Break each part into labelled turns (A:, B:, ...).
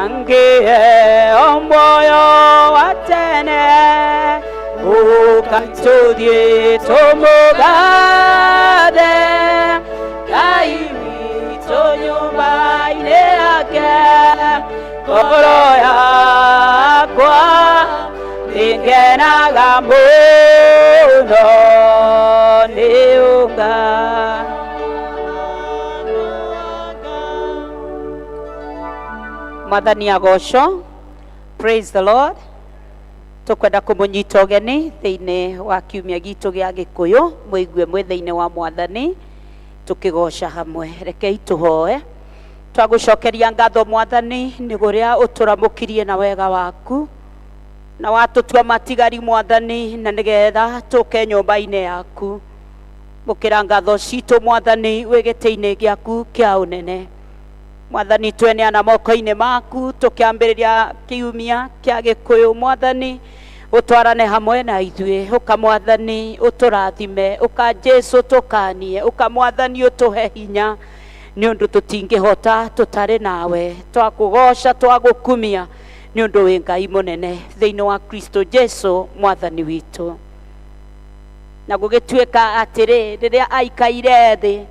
A: angie omwoyo watene ukatudie tomogade kaiwito nyumba ine yake koro yakwa ingenaga muno niunga. Mwathani agocwo. Praise the Lord. Tukwenda kumunyita ugeni thiini wa kiumia gitu gia Gikuyu, muigue mwe thiini wa Mwathani tukigoca hamwe. Rekei tuhoe. Twagucokeria ngatho Mwathani ni guria uturamukirie na wega waku na watutua matigari Mwathani, na nigetha tuke nyumba-ini yaku. Mukira ngatho citu Mwathani wi giti-ini giaku kia unene. Mwathani tweneana moko-ini maku tukiambiriria kiumia kia Gikuyu Mwathani, utwarane hamwe na ithuĩ. Uka Mwathani uturathime, uka Jesu tukanie, uka Mwathani utuhe hinya ni undu tutingihota tutari nawe. Twakugoca twagukumia ni undu wi Ngai munene thiini wa Kristo Jesu Mwathani witu. Na gugituika atiri riria aikaire thi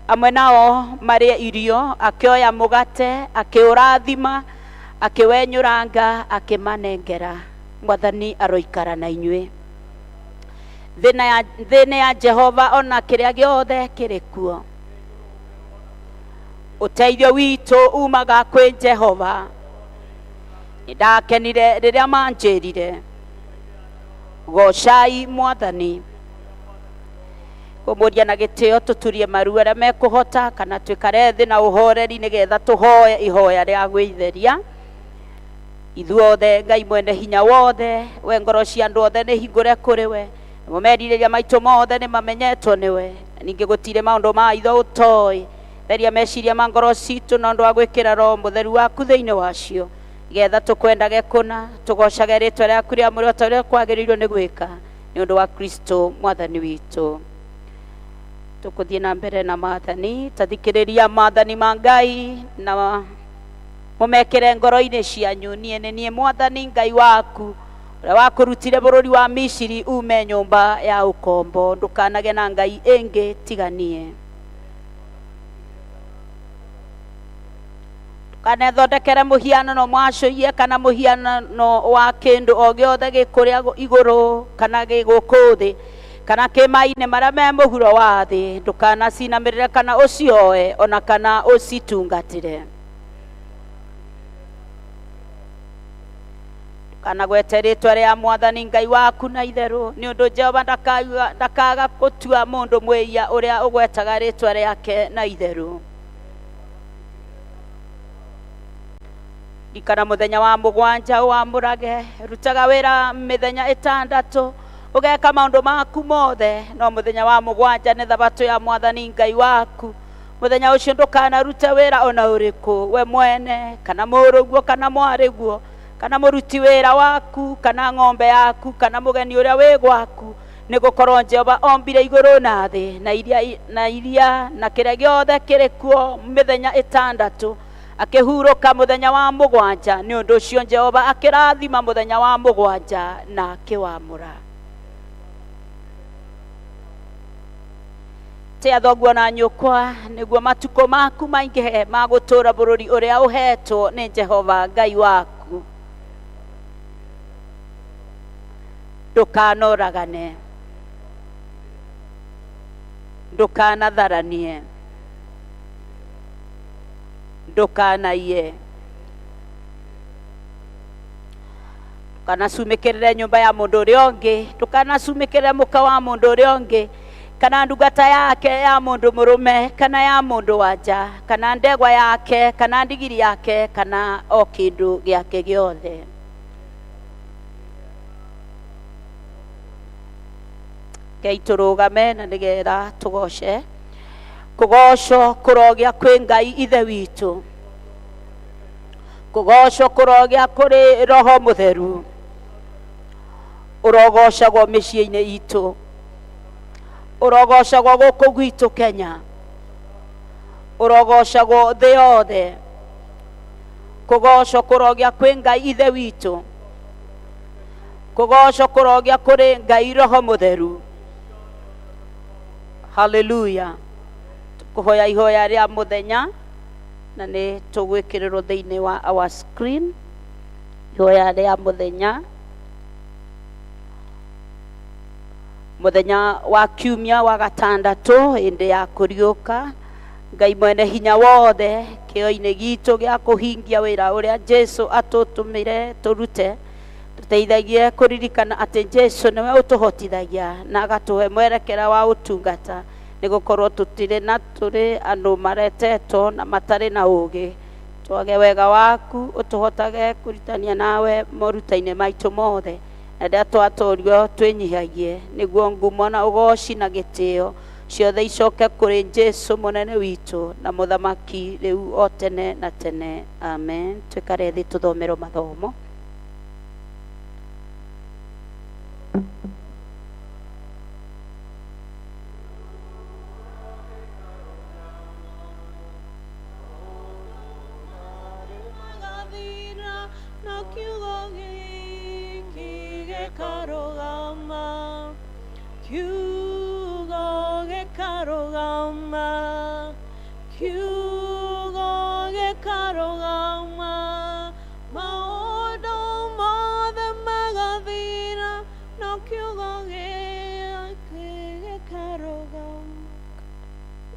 A: amwe nao marie irio, akioya mugate akiurathima akiwenyuranga akimanengera. Mwathani aroikara na inyuĩ. Thĩinĩ ya Jehova ona kĩrĩa gĩothe kĩrĩ kuo. Ũteithio witũ umaga kwĩ Jehova. Nĩndakenire rĩrĩa manjĩrire gocai Mwathani. Kumuria na gĩtĩo tuturie maru arĩa mekũhota, kana twĩkare thĩ na ũhoreri nĩgetha tũhoe ihoya rĩa gwĩtheria. Ithuothe Ngai mwene hinya wothe, we ngoro cia andũ othe nĩ hingũre kũrĩ we, namo merirĩria maitũ mothe nĩ mamenyetwo nĩ we. Ningĩ gũtirĩ maũndũ ma itho ũtoĩ. Theria meciria ma ngoro citũ na ũndũ wa gwĩkĩra Roho Mũtheru waku thĩinĩ wacio, nĩgetha tũkwendage kũna, tũgocage rĩĩtwa rĩaku rĩamũre o ta ũrĩa kwagĩrĩirwo nĩ gwĩka nĩ ũndũ wa Kristo Mwathani witũ. Tukuthie na mbere na Mwathani. Tathikĩrĩria Mwathani ma Ngai na mumekere ngoro-ini cianyu. Nie Mwathani Ngai waku ũrĩa wakũrutire bũrũri wa Misiri ume nyũmba ya ũkombo. Ndũkanage na ngai ĩngĩ tiganie. Ndũkanethondekere mũhianano mwacũie kana mũhianano wa kĩndũ o gĩothe gĩkũrĩa igũrũ kana gĩgũkũ thĩ kana kĩma-inĩ marĩa me mũhuro wa thĩ. Ndũkanacinamĩrĩre kana ũcioe ona kana ũcitungatĩre. Ndũkanagwete rĩĩtwa rĩa Mwathani Ngai waku na itherũ, nĩ ũndũ Jehova ndakaga gũtua mũndũ mwĩhia ũrĩa ũgwetaga rĩĩtwa rĩake na itherũ. Ikana mũthenya wa mũgwanja wamũrage, rutaga wĩra mĩthenya ĩtandatũ, ugeka maundu maku mothe, no muthenya wa mũgwanja nĩ thabatũ ya Mwathani Ngai waku. Muthenya ũcio ndũkanaruta wĩra ona ũrĩkũ, we mwene kana mũrũguo kana mwarĩguo kana mũruti wĩra waku kana ng'ombe yaku kana mũgeni ũrĩa wĩ gwaku, nĩ gũkorwo Jehova ombire igũrũ na thĩ na iria na kĩrĩa gĩothe kĩrĩ kuo mĩthenya ĩtandatũ, akĩhurũka mũthenya wa mũgwanja. Nĩ ũndũ ũcio Jehova akĩrathima mũthenya wa mũgwanja na akĩwamũra. Tia thoguo na nyũkwa nĩguo matukũ maku maingĩhe ma gũtũũra bũrũri ũrĩa ũhetwo nĩ Jehova Ngai waku. Ndũkanoragane, ndũkanatharanie, ndũkanaiye, ndũkanacumĩkĩrĩre nyũmba ya mũndũ ũrĩa ũngĩ, ndũkanacumĩkĩrĩre mũka wa mũndũ ũrĩa ũngĩ, kana ndungata yake ya mũndũ mũrũme kana ya mũndũ wanja, kana ndegwa yake kana ndigiri yake kana o kĩndũ gĩake gĩothe. Ngai tũrũgame na nĩgetha tũgoce. Kũgocwo kũrogĩa kwĩ Ngai ithe witũ, kũgocwo kũrogĩa kũrĩ Roho Mũtheru, ũrogocagwo mĩciĩ-inĩ itũ, ũrogocagwo gũkũ gwitũ Kenya, ũrogocagwo thĩ yothe, kugoco kurogia kwi Ngai ithe witu, kugoco kurogia kuri Ngai Roho Mutheru. Hallelujah. Kuhoya ihoya ria muthenya na ni tugwikiriro thiini wa our screen. Ihoya ria muthenya, muthenya wa kiumia wa gatandatu indi ya kuriuka. Ngai mwene hinya wothe kio-ini gitu gia kuhingia wira uria Jesu atutumire turute, tuteithagie kuririkana ati Jesu niwe utuhotithagia na agatuhe mwerekera wa utungata, nigukorwo tutire na turi andu maretetwo na matari na ugi. Twage wega waku utuhotage kuritania nawe morutaine maitu mothe, na ndia twatorio twinyihagie, niguo ngumo na ugoci na gitio ciothe icoke kuri Jesu munene witu na muthamaki riu o tene na tene. Amen. Twikare thi tuthomerwo mathomo.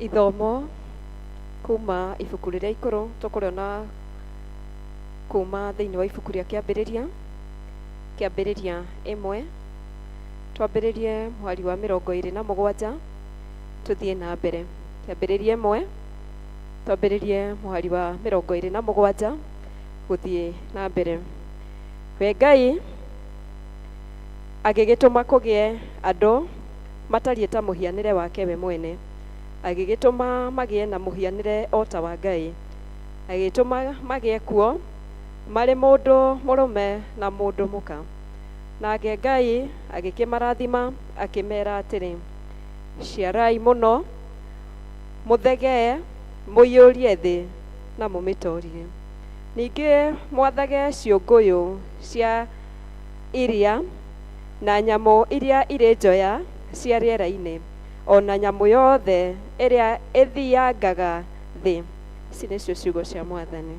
B: Ithomo kuma ibuku riria ikuru tukuriona kuma thiini wa ibuku ria kiambiriria 1 twambiririe mwari wa 27 tuthie na mbere. Kiambiririe 1 twambiririe mwari wa 27 guthie na mbere. We Ngai agigituma kugie andu matariĩ ta muhianire wake we mwene, agigituma magie na muhianire o ta wa Ngai, agituma magie kuo mari mundu murume na mundu muka. Nake Ngai agikimarathima akimera atiri, ciarai muno, muthegee, muiyurie thi na mumitorie. Ningi mwathage ciunguyu cia iria na nyamu iria iri njoya cia riera-ini, ona nyamu yothe iria ithiangaga thi. Ici nicio ciugo cia Mwathani.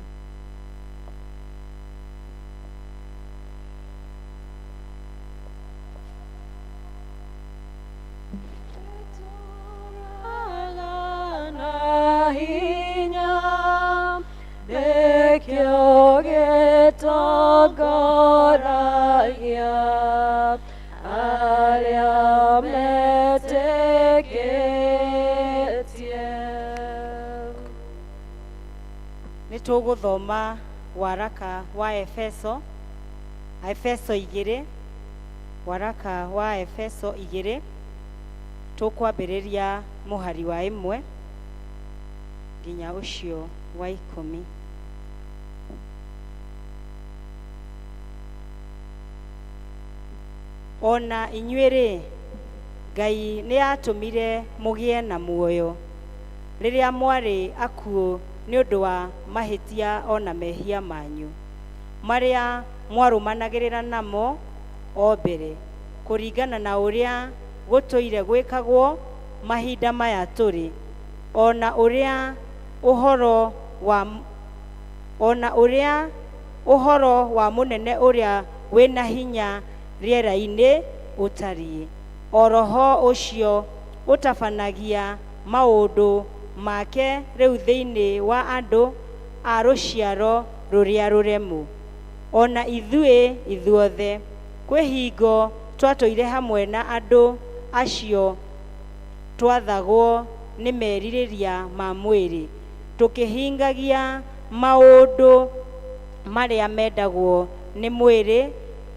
C: Nituguthoma waraka wa Efeso 2, waraka wa Efeso 2, tukwambiriria muhari wa 1 nginya ucio wa 10. Ona inyuĩrĩ Ngai nĩ atumire mugie na muoyo rĩrĩa mwarĩ akuũ nĩ ũndũ wa mahĩtia ona mehia manyu marĩa mwarũmanagĩrĩra namo o mbere, kũringana na ũrĩa gũtũire gwĩkagwo mahinda maya tũrĩ, ona ũrĩa ũhoro wa mũnene ũrĩa wĩna hinya rĩera-inĩ ũtariĩ. O roho ũcio ũtabanagia maũndũ make rĩu thĩinĩ wa andũ a rũciaro rũrĩa rũremu. Ona ithuothe kwĩhingo twatũire hamwe na andũ acio twathagwo nĩ merirĩria ma mwĩrĩ, tũkĩhingagia maũndũ marĩa mendagwo nĩ mwĩrĩ,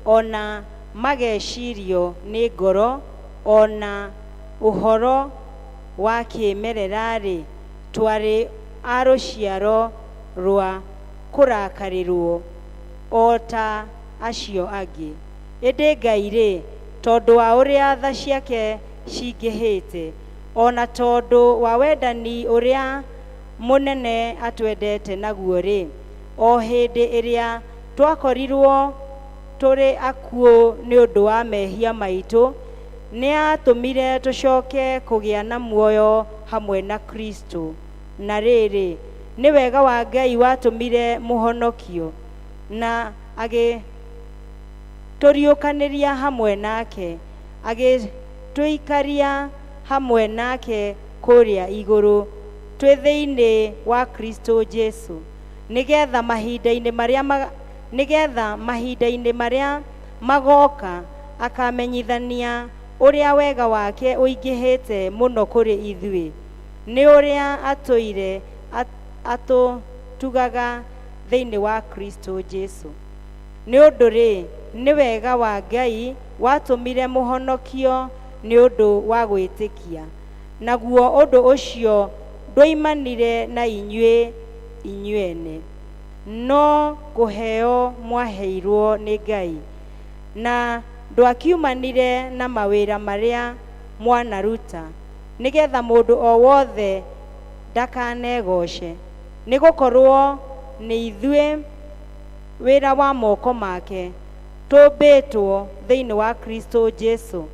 C: ona magecirio nĩ ngoro, ona ũhoro wa kĩmerera-rĩ, twarĩ a rũciaro rwa kũrakarĩrwo o ta acio angĩ. Ĩndĩ Ngai-rĩ, tondũ wa ũrĩa tha ciake cingĩhĩte, ona tondũ wa wendani ũrĩa mũnene atwendete naguo-rĩ, o hĩndĩ ĩrĩa twakorirwo tũrĩ akuũ nĩ ũndũ wa mehia maitũ, nĩ atũmire tũcoke kũgĩa na muoyo hamwe na Kristo. Na rĩrĩ, nĩ wega wa Ngai watũmire mũhonokio, na agĩtũriũkanĩria hamwe nake, agĩtũikaria hamwe nake kũrĩa igũrũ, twĩ thĩinĩ wa Kristo Jesu, nĩgetha mahinda-inĩ marĩa magoka akamenyithania ũrĩa wega wake ũingĩhĩte mũno kũrĩ ithuĩ, nĩ ũrĩa atũire atũtugaga thĩinĩ wa Kristo Jesu. Nĩ ũndũ rĩ, nĩ wega wa Ngai watũmire mũhonokio nĩ ũndũ wa gwĩtĩkia, naguo ũndũ ũcio ndwoimanire na inyuĩ no kũheo mwaheirwo nĩ Ngai, na ndwakiumanire na mawĩra marĩa mwanaruta, nĩgetha mũndũ o wothe ndakanegoce, nĩ gũkorwo nĩ ithuĩ wĩra wa moko make tũmbĩtwo thĩinĩ wa Kristo Jesu,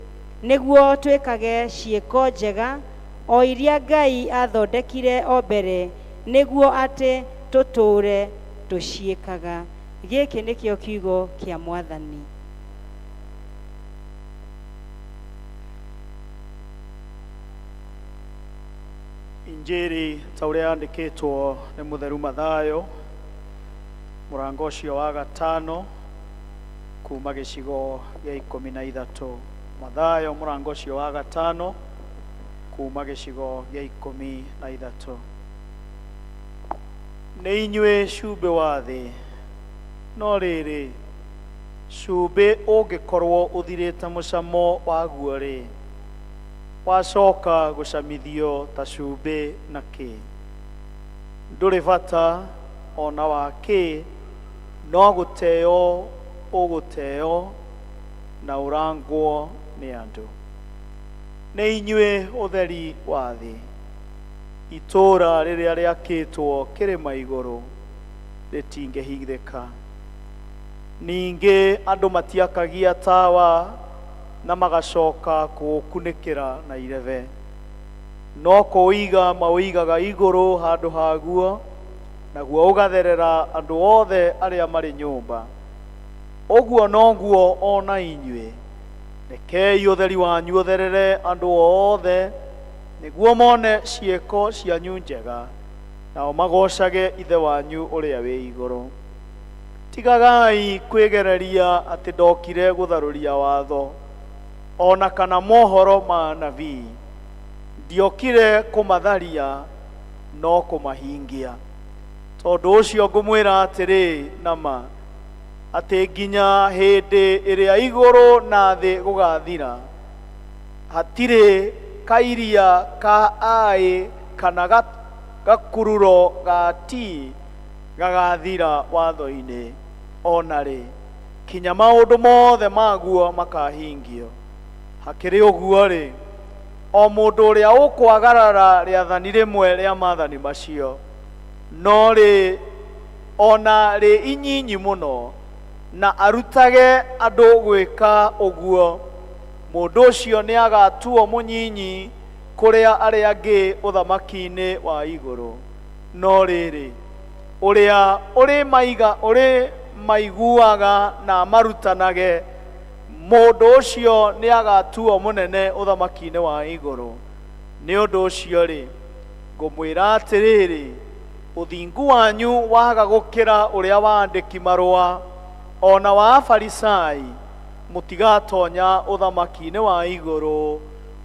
C: nĩguo twĩkage ciĩko njega o iria Ngai athondekire o mbere, nĩguo atĩ tũtũũre tũciĩkaga. Gĩkĩ nĩkĩo kiugo kĩa Mwathani.
D: Injiri ta ũrĩa yandĩkĩtwo nĩ mũtheru Mathayo, mũrango ũcio wa 5 kuma gĩcigo gĩa 13. Mathayo mũrango ũcio wa 5 kuma gĩcigo gĩa 13. Nĩ inyuĩ cumbĩ wa thĩ, no rĩrĩ cumbĩ ũngĩkorwo ũthirĩte mũcamo waguo rĩ, wacoka gũcamithio ta cumbĩ na kĩ? Ndũrĩ bata ona wa kĩ, no gũteo ũgũteo na ũrangwo nĩ andũ. Nĩ inyuĩ ũtheri wa thĩ. Itũũra rĩrĩa rĩakĩtwo kĩrĩma igũrũ rĩtingĩhithĩka. Ningĩ andũ matiakagia tawa na magacoka kũũkunĩkĩra na irebe, no kũũiga maũigaga igũrũ handũ haguo, naguo ũgatherera andũ othe arĩa marĩ nyũmba. Ũguo noguo ona inyuĩ, rekei ũtheri wanyu ũtherere andũ othe, nĩguo mone ciĩko cianyu njega, nao magocage Ithe wanyu ũrĩa wĩ igũrũ. Tigagai kwĩgereria atĩ ndokire gũtharũria watho, ona kana mohoro ma nabii. Ndiokire kũmatharia, no kũmahingia. Tondũ ũcio ngũmwĩra atĩrĩ nama, atĩ nginya hĩndĩ ĩrĩa igũrũ na thĩ gũgathira, hatirĩ kairia ka ai kana gakururo ga ti gagathira watho-inĩ onarĩ, kinya maũndũ mothe maguo makahingio. Hakĩrĩ ũguo rĩ, o mũndũ ũrĩa ũkwagarara rĩathani rĩmwe rĩa maathani macio, no rĩ ona rĩ inyinyi mũno, na arutage andũ gwĩka ũguo, mũndũ ũcio nĩ agatuo mũnyinyi kũrĩa arĩa angĩ ũthamaki-inĩ wa igũrũ. No rĩrĩ, ũrĩa ũrĩ maiguaga na marutanage, mũndũ ũcio nĩ agatuo mũnene ũthamaki-inĩ wa igũrũ. Nĩ ũndũ ũcio rĩ, ngũmwĩra atĩrĩrĩ, ũthingu wanyu waga gũkĩra ũrĩa wa andĩki marũa ona wa Afarisai, mũtigatonya ũthamaki-inĩ wa igũrũ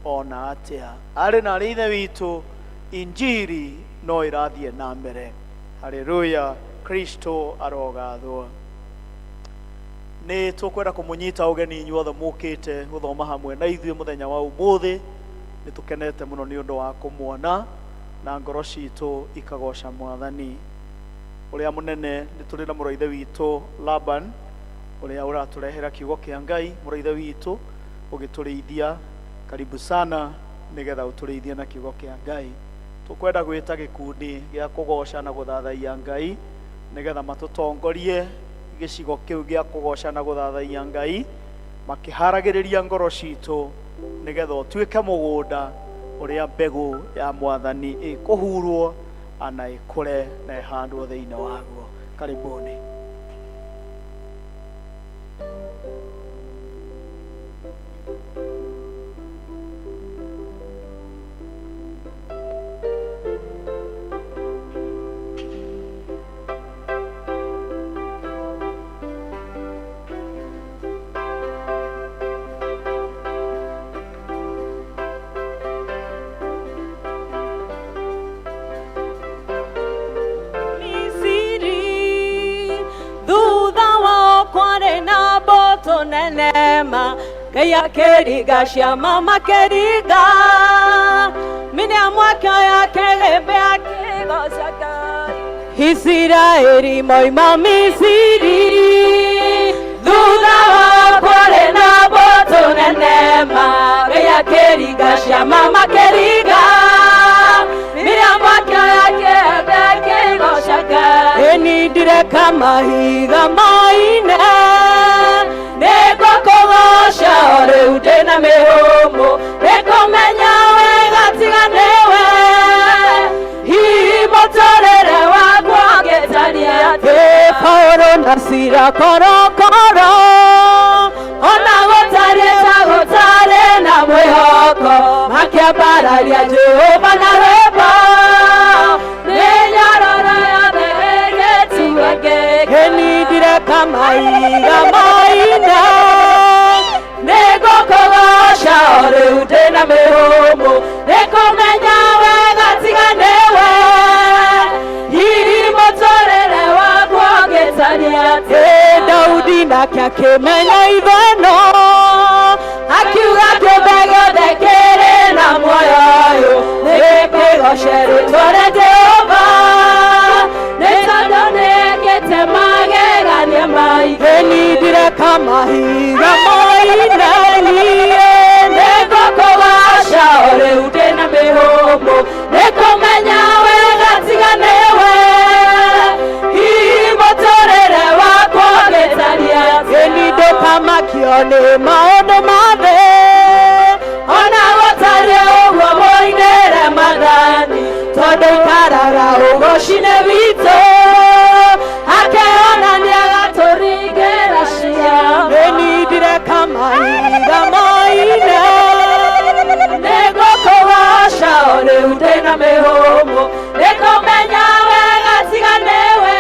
D: ona atĩa. Arĩ na rĩ Ithe witũ, injiri no ĩrathiĩ na mbere. Haleluya, Kristo arogathwo. Nĩ tũkwenda kũmũnyita ũgeni inyuothe mũkĩte gũthoma hamwe na ithuĩ mũthenya wa ũmũthĩ. Nĩ tũkenete mũno nĩ ũndũ wa kũmuona na ngoro citũ ikagoca Mwathani. Ũrĩa mũnene nĩ tũrĩ na mũraithe witũ Laban, ũrĩa ũratũrehera kiugo kĩa Ngai. Mũraithe witũ ũgĩtũrĩithia, karibu sana nĩgetha ũtũrĩithie na kiugo kĩa Ngai. Tũkwenda gwĩta gĩkundi gĩa kũgoca na gũthathaiya Ngai nigetha matutongorie gicigo kiu gia kugoca na guthathaiya Ngai makiharagiriria ngoro citu nigetha utuike mugunda uria mbegu ya Mwathani ikuhurwo ana ikure na ihandwo thiini waguo. Karibuni.
E: Nenema kaya keriga shama makeriga minya mwaka ya kelebe akigosaka Israeli moima Misiri thutha wa kware na boto nenema kaya keriga shama makeriga minya mwaka ya kelebe akigosaka eni direka mahiga maine Nego kogosha ore udena mehomo Nego menya wega tiganewe Hii motorere wagwa getania te Paulo nasira koro koro Ona gotare na mwehoko Makia baralia Jehova na reba Nenyarora ya dehege tuwege Heni dire kama iga maina Nego kogosha ore udena mehomo Nego menya wega tiganewe Hiri motorere wagwa getania te Daudi na kia kemenya iveno Akiuga kebego dekere na moyo Neke goshere tore Jehova Netadone kete magega nyamai Heni dire kama higa maina Nego kogosha ore udena mehomo Nego menya wega tiganewe Hii motorere wako getania Heni do kama kione maono mathe Ona gotare uguo moinere mathani Tondo ikaraga ugoshine wito Akeona niagaturigera cia Heni dire kama higa maina Nego kogosha ore udena mehomo Nego menya wega tiganewe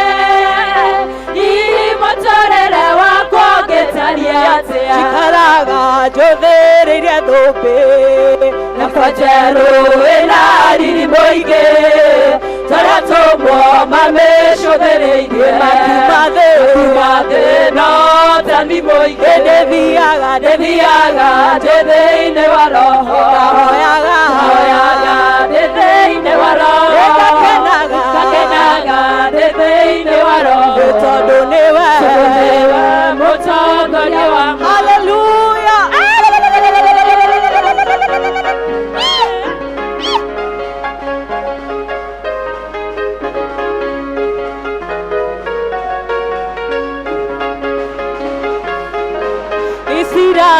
E: Ii motorere wakwa getania atia Chikaraga jothereria thumbi Nafajeru ina riri moige Tara tomo mameshothereirie Makumathe no tani moige Ndethiaga ndetheine wa roho Ngahoyaga ndetheine wa roho Ngakenaga ndetheine wa roho Tondu niwe mutongoria wa Hallelujah.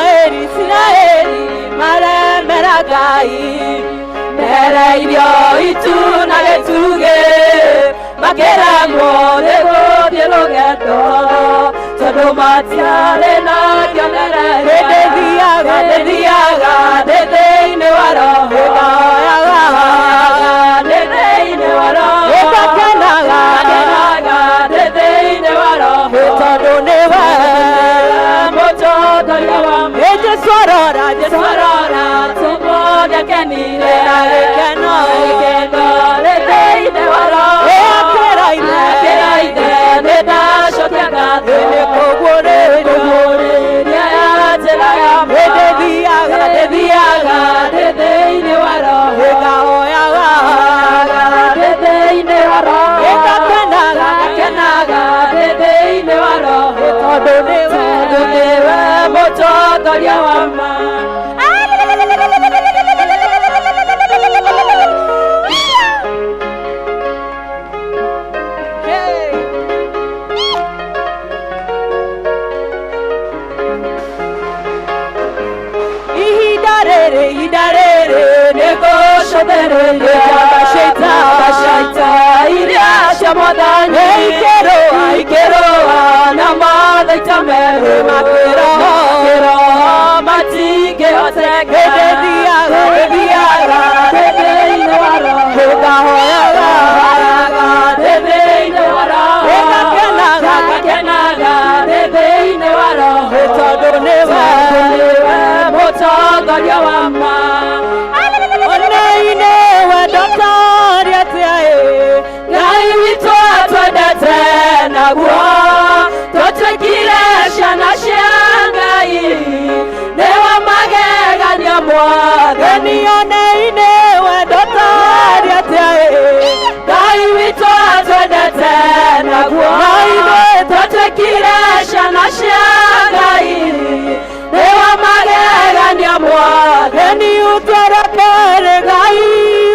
E: Israeli maremera Ngai mere irio itu na getuge makera mole gothie rugendo tondu matiare na kionere ndethiaga ndetheine wa roho ndetheine wa roho ngakenaga ndetheine wa roho tondu niwe mutongoria wa Jesu arora tumuone kenire agikeno ndetheine wa roho akeraine nĩndacokia ngatho nĩkũguũrĩria ya njĩra ya ndĩthiaga thĩinĩ wa roho ngahoyaga thĩinĩ wa roho ngakenaga thĩinĩ wa roho tondũ nĩwe mũtongoria wa ma idarere nego shoderere bashaita iria shamadani ikero na madaitame makero matige oteke diaga inawara hoga hoyaga debe inawara hoga kenaga debe inawara hotodo newa motogo yawama oneine wa doctor yatae gai wito atodete nagwa totekire shana shangai newa magega nyamwa gani oneine wa doctor yatae gai wito atodete nagwa totekire shana shangai newa magega nyamwa gani utara kare gai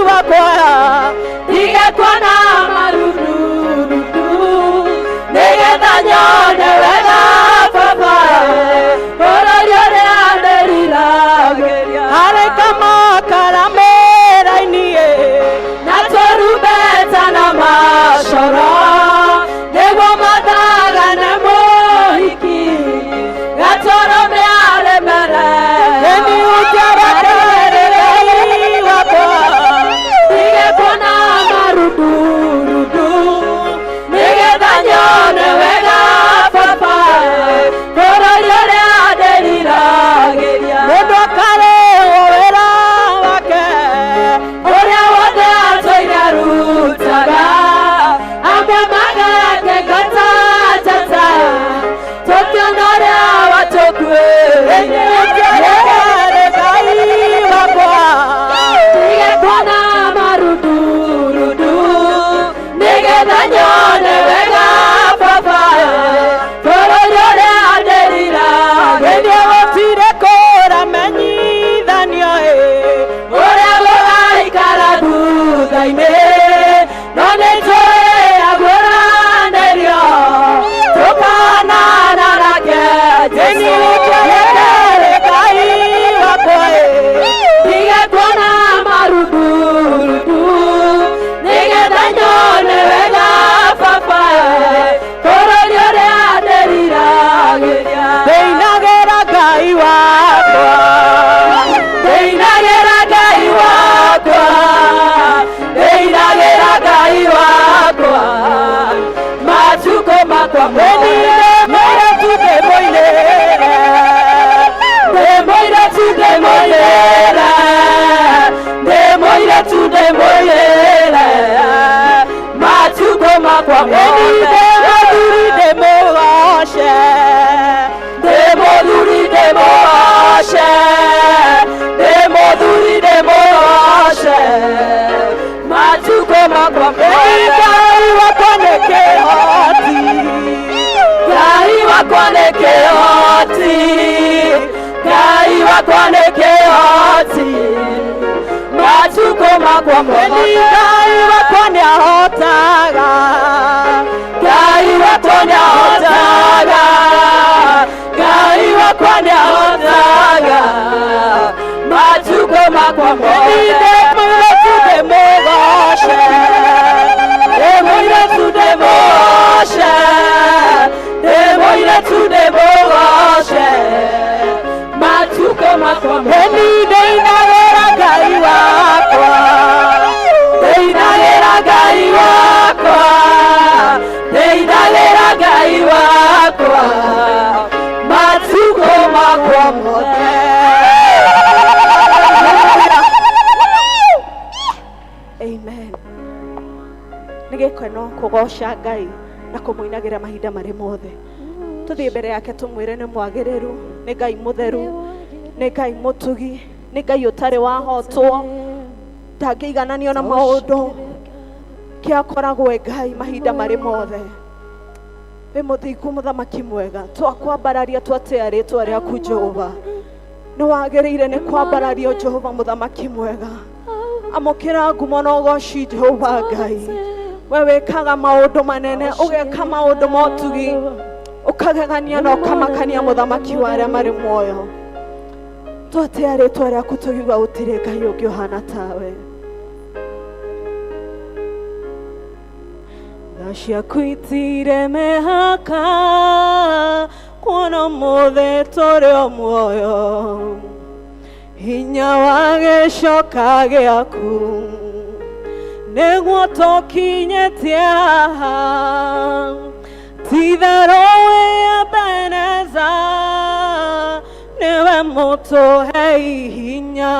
E: wakoya dige kwana marudu nege danyo nevega papa ora yore aderira hare kama karamera inie natorubeta na mashora nego madaga nemo hiki gatoro me ale mere eni utara kare gai wakoya dige kwana marudu nege danyo nevega papa ora yore aderira nego kare owera wake ora wade atoira rutaga ame magage gata tata tokyo nore watokwe nege gai wakoya dige kwana marudu nege danyo nevega papa ora yore aderira gende watire kora menyi danyo ora loai karabu daime none toe agora nerio tokana narake jeni kere gai wakoe dige kwana marudu nege danyo nevega papa ora yore aderira deinagera gai wakwa deinagera gai wakwa deinagera gai wakwa machuko makwa benide moira tude moilera de moira tude moilera de moira tude moilera machuko makwa benide moduri de moashe de moduri de moashe de moduri de moashe machuko makwa benide wakoneke hoti gai wakoneke hoti gai wakoneke hoti machuko makwa benide gai wakone hotaga gai wakone hotaga gai wakone hotaga machuko makwa benide moira tude mogoshe de moira tude mogoshe de moira tude mogoshe machuko makwa benide inagera gai wakwa deinagera gai wakwa deinagera gai wakwa machuko makwa mote. Amen. Nigekeno kugoca Ngai na kumuinagira mahinda mari mothe. Tuthie mbere yake tumwire ni mwagiriru, ni Ngai mutheru, ni Ngai mutugi, ni Ngai utari wahotwo, ndangĩigananio na maundu, kiakoragwo Ngai mahinda mari mothe. We muthingu muthamaki mwega, twakwambararia twatea ritwa riaku Jehova. Ni wagĩrĩire ni kwambarario Jehova muthamaki mwega. Amukira ngumo na ugoci Jehova Ngai. We wikaga maundu manene, ugeka maundu motugi, ukagegania na ukamakania muthamaki wa aria mari muoyo. twatea rĩtwa rĩaku tũkiuga gũtirĩ Ngai ũngĩ ũhana tawe. Tha ciaku itire mĩhaka kuona mũthĩ tũrĩ o muoyo, hinya wa gĩcoka gĩaku nĩguo tũkinyĩtie haha. Ti-itherũ wĩ Ebeneza, niwe mũtũhe hinya,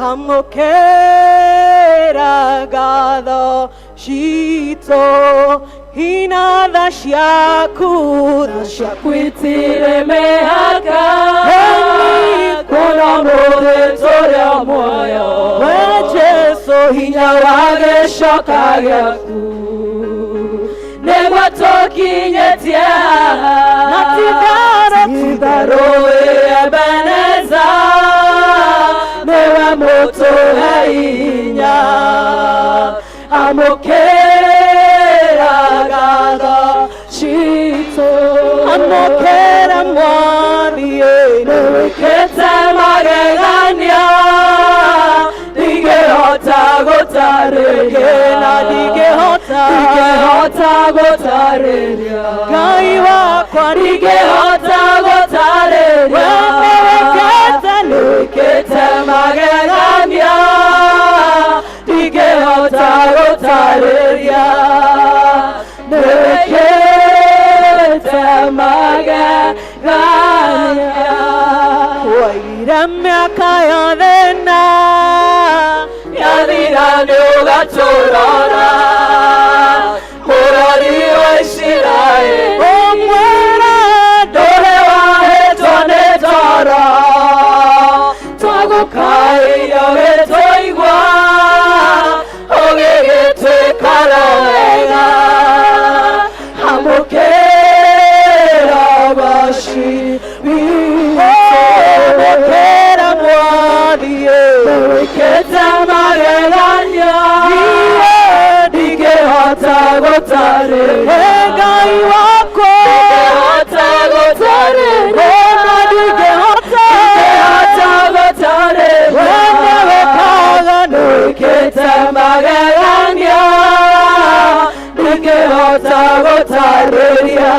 E: amũkĩra ngatho citũ, hina tha ciaku itire mĩhaka kuona mũthĩ tũrĩ o muoyo, we Jesũ hinya wa gĩcoka gĩaku nĩguo tũkinyĩtie haha. Na ti-itherũ wĩ Ebeneza, niwe mũtũhe hinya, amũkĩra ngatho citũ, amũkĩra Mwathi nĩwĩkĩte magegania ndingĩhota gũtarĩria, na ndingĩhota gũtarĩria Ngai wakwa, ndingĩhota gũtarĩria, nĩwĩkĩte magegania ndingĩhota gũtarĩria, nĩwĩkĩte magegania. Waire mĩaka yothe na yathira nĩũgatũrora, mũrori wa Isiraeli ũmwĩra ndũrĩ wahĩtwo nĩ toro, twagũkairio gĩtũigua ũgĩgĩtwĩkara wega, amũkĩra goci witũ, amũkĩra Mwathi nĩwĩkĩte magegania ndingĩhota gũtarĩria Ngai wakwa, ndingĩhota gũtarĩria, ndingĩhota gũtarĩria, nĩwĩkaga nĩwĩkĩte magegania ndingĩhota gũtarĩria,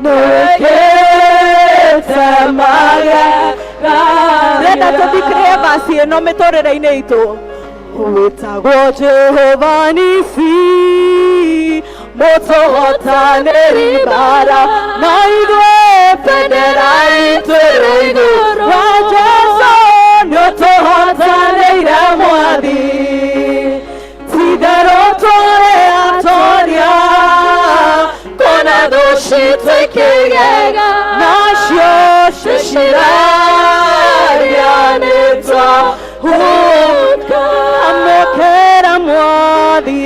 E: nĩwĩkĩte magegania. Renda tũthikĩrĩrie basi ĩno mĩtũrĩre-inĩ itũ. Wĩtagwo Jehova Nisi, mũtũhotanĩri mbara, na ithuĩ bendera itwĩrĩ igũrũ, we Jesũ nĩũtũhotanĩire Mwathi, ti-itherũ tũrĩ atoria, kuona thũ citũ ikĩgega, nacio cicirarianĩtwo huka, amũkĩra Mwathi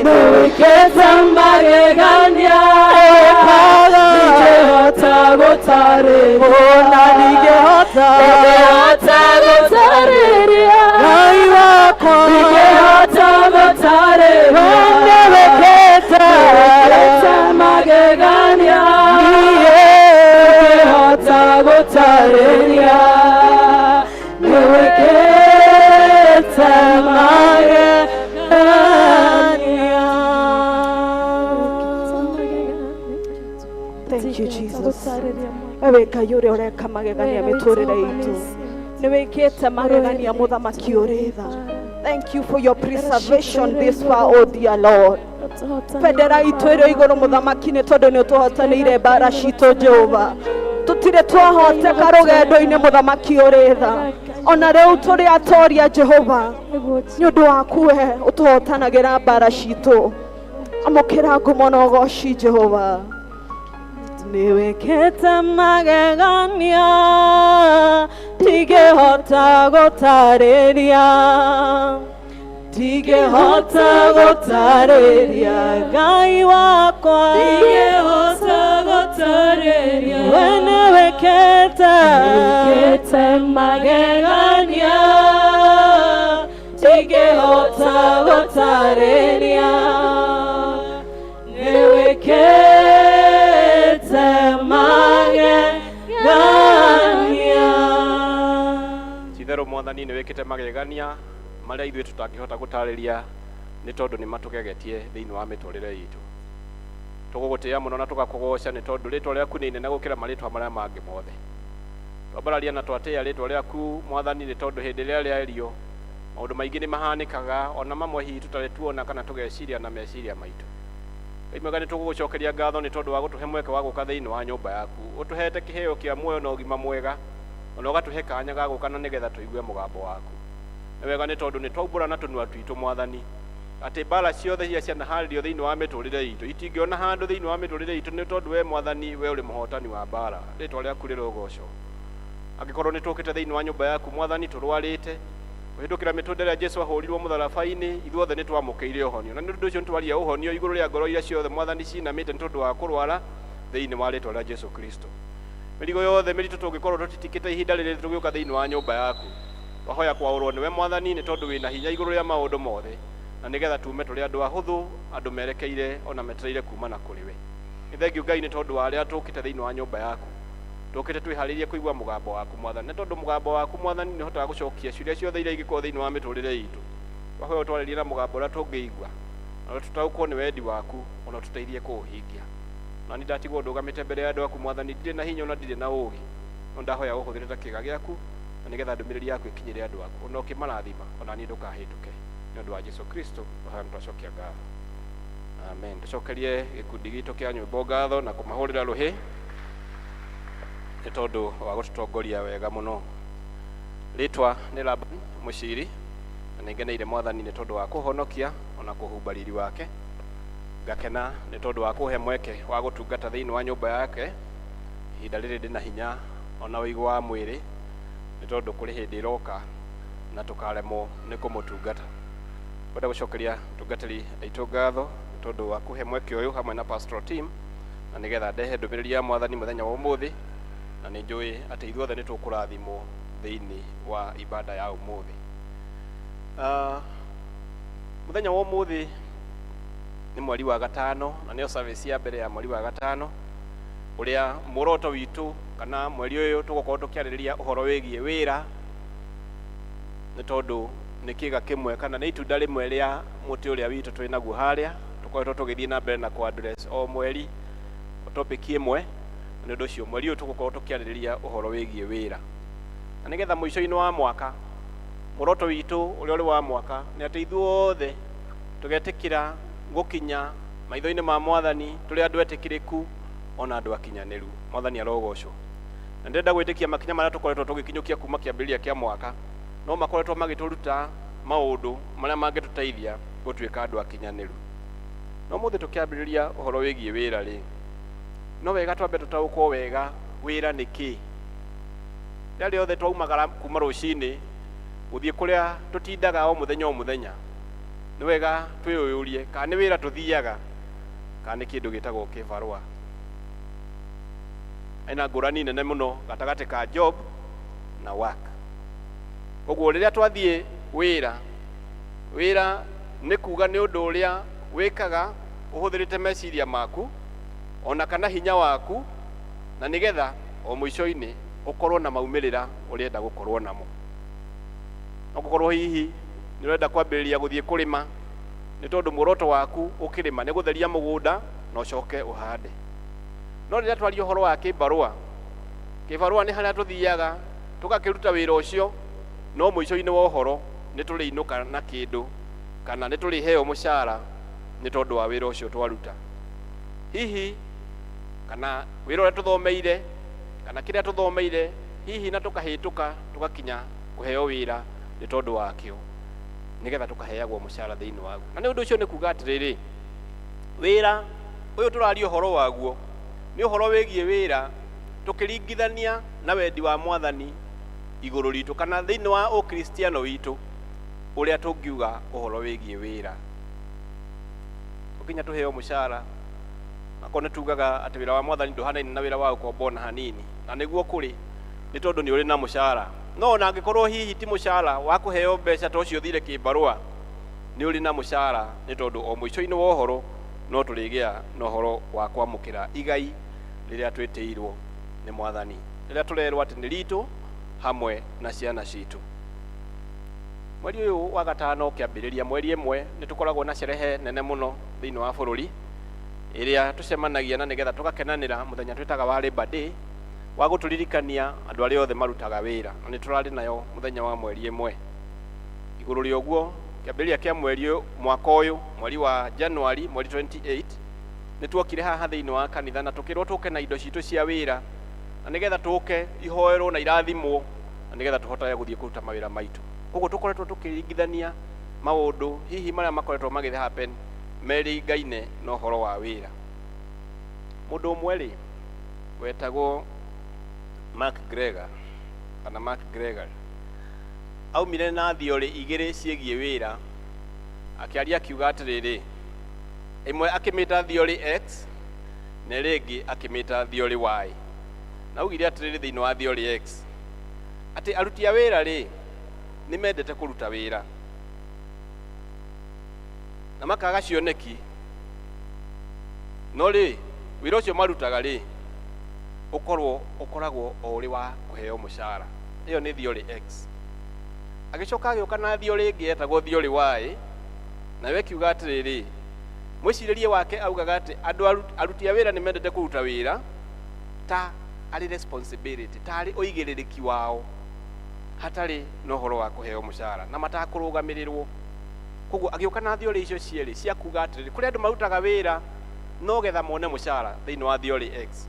E: nĩwĩkĩte magegania ndingĩhota gũtarĩria, na ndingĩhota gũtarĩria Ngai wakwa, ndingĩhota gũtarĩria, nĩwĩkĩte magegania ndingĩhota gũtarĩria, nĩwĩkĩte magegania. Thank you, Jesus. Wewe Ngai ũrĩa ũreka magegania mĩtũrĩre itũ, nĩwĩkĩte magegania mũthamaki ũrĩ tha. Thank you for your preservation this far, oh dear Lord. Bendera itũ ĩrĩ igũrũ mũthamaki, nĩ tondũ nĩũtũhotanĩire mbara citũ Jehova. Tũtirĩ twahoteka rũgendo-inĩ mũthamaki ũrĩ tha, ona rĩu tũrĩ atoria Jehova, nĩ ũndũ waku we ũtũhotanagĩra mbara citũ. Amũkĩra ngumo na ũgoci Jehova. Nĩwĩkĩte magegania ndingĩhota gũtarĩria, ndingĩhota gũtarĩria Ngai wakwa, ndingĩhota gũtarĩria, we nĩwĩkĩte magegania ndingĩhota gũtarĩria, nĩwĩkĩte magegania.
F: mwathani nĩ wĩkĩte magegania marĩa ithuĩ tũtangĩhota gũtarĩria nĩ tondũ nĩ matũgegetie thĩinĩ wa mĩtũrĩre itũ. Tũgũgũtĩĩa mũno na tũgakũgoca nĩ tondũ rĩtwa rĩaku nĩ inene gũkĩra marĩtwa marĩa mangĩ mothe. Twambararia na twatĩĩa rĩtwa rĩaku mwathani nĩ tondũ hĩndĩ ĩrĩa rĩario maũndũ maingĩ nĩ mahanĩkaga, ona mamwe hihi tũtarĩ tuona kana tũgeciria na meciria maitũ. Ngai mwega nĩ tũgũgũcokeria ngatho nĩ tondũ wa gũtũhe mweke wa gũka thĩinĩ wa nyũmba yaku. Ũtũhete kĩheo kĩa muoyo na ũgima mwega, ona ũgatũhe kanya ga gũka na nĩgetha tũigue mũgambo waku. Nĩ wega nĩ tondũ nĩ twaumbũra na tũnua twitũ mwathani atĩ mbara ciothe iria cianaharĩrio thĩinĩ wa mĩtũrĩre itũ itingĩona handũ thĩinĩ wa mĩtũrĩre itũ, nĩ tondũ we mwathani we ũrĩ mũhotani wa mbara. Rĩtwa rĩaku rĩrogocwo. Angĩkorwo nĩ tũkĩte thĩinĩ wa nyũmba yaku mwathani tũrwarĩte kũhĩtũkĩra mĩtũrĩre ĩrĩa Jesũ ahũrirwo mũtharaba-inĩ, ithuothe nĩ twamũkĩire ũhonio, na nĩ ũndũ ũcio nĩ twaria ũhonio igũrũ rĩa ngoro iria ciothe mwathani cinamĩte nĩ tondũ wa kũrwara thĩinĩ wa rĩtwa rĩa Jesũ Kristo. Mĩrigo yothe mĩritũ tũngĩkorwo tũtitikĩte ihinda rĩrĩ tũgĩũka thĩinĩ wa nyũmba yaku, twahoya kwaũrwo nĩwe mwathani nĩ tondũ wĩna hinya igũrũ rĩa maũndũ mothe, na nĩgetha tume tũrĩ andũ ahũthũ, andũ merekeire ona metereire kuma na kũrĩ we. Nĩ thengiũ Ngai nĩ tondũ wa arĩa tũkĩte thĩinĩ wa nyũmba yaku, tũkĩte twĩharĩirie kũigua mũgambo waku mwathani, nĩ tondũ mũgambo waku mwathani nĩ ũhotaga gũcokia ciũria ciothe iria ingĩkorwo thĩinĩ wa mĩtũrĩre itũ. Twahoya ũtwarĩrie na mũgambo ũrĩa tũngĩigua, na tũtaũkwo nĩ wendi waku, ona tũteithie kũũhingia. Na nĩ ndatigwo ndũgamĩte mbere ya andũ aku mwathani, ndirĩ na hinya ona ndirĩ na ũũgĩ, no ndahoya gũhũthĩrĩte kĩĩga gĩaku na nĩgetha ndũmĩrĩri yaku ĩkinyĩre andũ aku, ona ũkĩmarathima ona niĩ ndũkahĩtũke. Nĩ ũndũ wa Jesũ Kristo tũhoya na twacokia ngatho. Amen. Tũcokerie gĩkundi gitũ kĩa nyĩmbo ngatho na kũmahũrĩra rũhĩ nĩ tondũ wa gũtũtongoria wega mũno. Rĩtwa nĩ Laban mũciri, na nĩngeneire mwathani nĩ tondũ wa kũhonokia ona kũhumba riri wake. Ngakena nĩ tondũ wa kũhe mweke wa gũtungata thĩinĩ wa nyũmba yake ihinda rĩrĩ ndĩ na hinya ona ũigũ wa mwĩrĩ, nĩ tondũ kũrĩ hĩndĩ ĩroka na tũkaremwo nĩ kũmũtungata. Kwenda gũcokeria tungatĩri aitũ ngatho nĩ tondũ wa kũhe mweke ũyũ hamwe na pastoral team, na nĩgetha ndehe ndũmĩrĩri ya mwathani mũthenya wa ũmũthĩ, na nĩ njũĩ atĩ ithuothe nĩ tũkũrathimwo thĩinĩ wa ibada ya ũmũthĩ. Mũthenya wa ũmũthĩ nĩ mweri wa gatano, na nĩyo service ya mbere ya mweri wa gatano, ũrĩa muoroto witũ kana mweri ũyũ tũgũkorwo tũkĩarĩrĩria ũhoro wĩgiĩ wĩra, nĩ tondũ nĩ kĩĩga kĩmwe kana nĩ itunda rĩmwe rĩa mũtĩ ũrĩa witũ twĩ naguo harĩa, tũkoretwo tũgĩthiĩ na mbere na kũ-address o mweri topic ĩmwe. Nĩ ũndũ ũcio mweri ũyũ tũgũkorwo tũkĩarĩrĩria ũhoro wĩgiĩ wĩra, na nĩgetha mũico-inĩ wa mwaka muoroto witũ ũrĩa ũrĩ wa mwaka nĩ atĩ ithuothe tũgetĩkĩra gũkinya maitho-inĩ ma mwathani tũrĩ andũ etĩkĩrĩku ona andũ akinyanĩru. Mwathani arogocwo. Na ndĩrenda gwĩtĩkia makinya marĩa tũkoretwo tũgĩkinyũkia kuma kĩambĩrĩria kĩa mwaka no makoretwo magĩtũruta maũndũ marĩa mangĩtũteithia gũtuĩka andũ akinyanĩru. No mũthĩ tũkĩambĩrĩria ũhoro wĩgiĩ wĩra rĩ, no wega twambe tũtaũkwo wega wĩra nĩ kĩ. Rĩrĩa rĩothe twaumagara kuma rũcinĩ gũthiĩ kũrĩa tũtindaga o mũthenya nĩ wega twĩyũrie kana nĩ wĩra tũthiaga kana nĩ kĩndũ gĩtagwo kĩbarũa. Aina ngũrani nene mũno gatagatĩ ka job na work. Ũguo rĩrĩa twathiĩ wĩra nĩ kuga nĩ ũndũ ũrĩa wĩkaga ũhũthĩrĩte meciria maku ona kana hinya waku, na nĩgetha o mũico-inĩ ũkorwo na maumĩrĩra ũrĩenda gũkorwo namo. No gũkorwo hihi nĩ ũrenda kwambĩrĩria gũthiĩ kũrĩma nĩ tondũ muoroto waku ũkĩrĩma nĩ gũtheria mũgũnda na ũcoke ũhande. No rĩrĩa twaria ũhoro wa kĩbarũa nĩ harĩa tũthiaga tũgakĩruta wĩra ũcio, no mũico-inĩ wa ũhoro nĩ tũrĩinũka na kĩndũ kana nĩ tũrĩheo mũcara nĩ tondũ wa wĩra ũcio twaruta. Hihi kana wĩra ũrĩa tũthomeire kana kĩrĩa tũthomeire hihi na tũkahĩtũka tũgakinya kũheo wĩra nĩ tondũ wakĩo, nĩgetha tũkaheagwo mũcara thĩinĩ waguo. Na nĩ ũndũ ũcio nĩ kuga atĩrĩrĩ, wĩra ũyũ tũraria ũhoro waguo nĩ ũhoro wĩgiĩ wĩra tũkĩringithania na wendi wa mwathani igũrũ ritũ kana thĩinĩ wa ũkristiano witũ ũrĩa tũngiuga ũhoro wĩgiĩ wĩra. Tũkinya tũheo mũcara nako nĩ tugaga atĩ wĩra wa mwathani ndũhanaine na wĩra wa ũkombo na hanini, na nĩguo kũrĩ nĩ tondũ nĩ ũrĩ na mũcara. No na angĩkorwo hihi ti mũcara wa kũheo mbeca ta ũcio thire kĩbarũa, nĩ ũrĩ na mũcara nĩ tondũ o mũico-inĩ wa ũhoro no tũrĩgĩa na ũhoro wa kwamũkĩra igai rĩrĩa twĩtĩirwo nĩ mwathani, rĩrĩa tũrerwo atĩ nĩ ritũ hamwe na ciana citũ. mweri uyu wa gatano kiambiriria mweri imwe ni tukoragwo na sherehe nene muno thiini wa bururi iria tucemanagia na nigetha tugakenanira muthenya twitaga wa Labor Day wa guturirikania andu aria othe marutaga wira, na ni turari nayo muthenya wa mweri imwe. Iguru ria uguo kiambiriria kia mweri mwaka uyu mweri wa January mweri 28 ni tuokire haha thiini wa kanitha na tukirwo tuke na indo citu cia wira, na nigetha tuke ihoerwo na irathimwo, na nigetha tuhotage guthie kuruta mawira maitu. Koguo tukoretwo tukiringithania maundu hihi maria makoretwo magithe happen meringaine na uhoro wa wira. Mundu umwe ri wetagwo Mark Gregor aumire na thiori igiri ciegie wira, akiaria akiuga atiriri, imwe akimita thiori X na ringi akimita thiori Y, na ugire atiriri thiini wa thiori X ati aruti a wira ri ni mendete kuruta wira na makaga cioneki, no ri wira ucio marutaga ri ukoragwo o uri wa kuheo mushara. Iyo ni thiori X. Agicoka agioka na thiori ingi etagwo thiori Y, na we kiuga atiriri, mwiciririe wake augaga ati andu aruti a wira ni mendete kuruta wira ta ari responsibility, ta ari oigiririki wao, hatari no horo wa kuheo mushara na matakurugamirirwo. Koguo agioka na thiori icio cieri cia kuga atiriri, kuri andu marutaga wira no getha mone mushara thiini wa thiori X.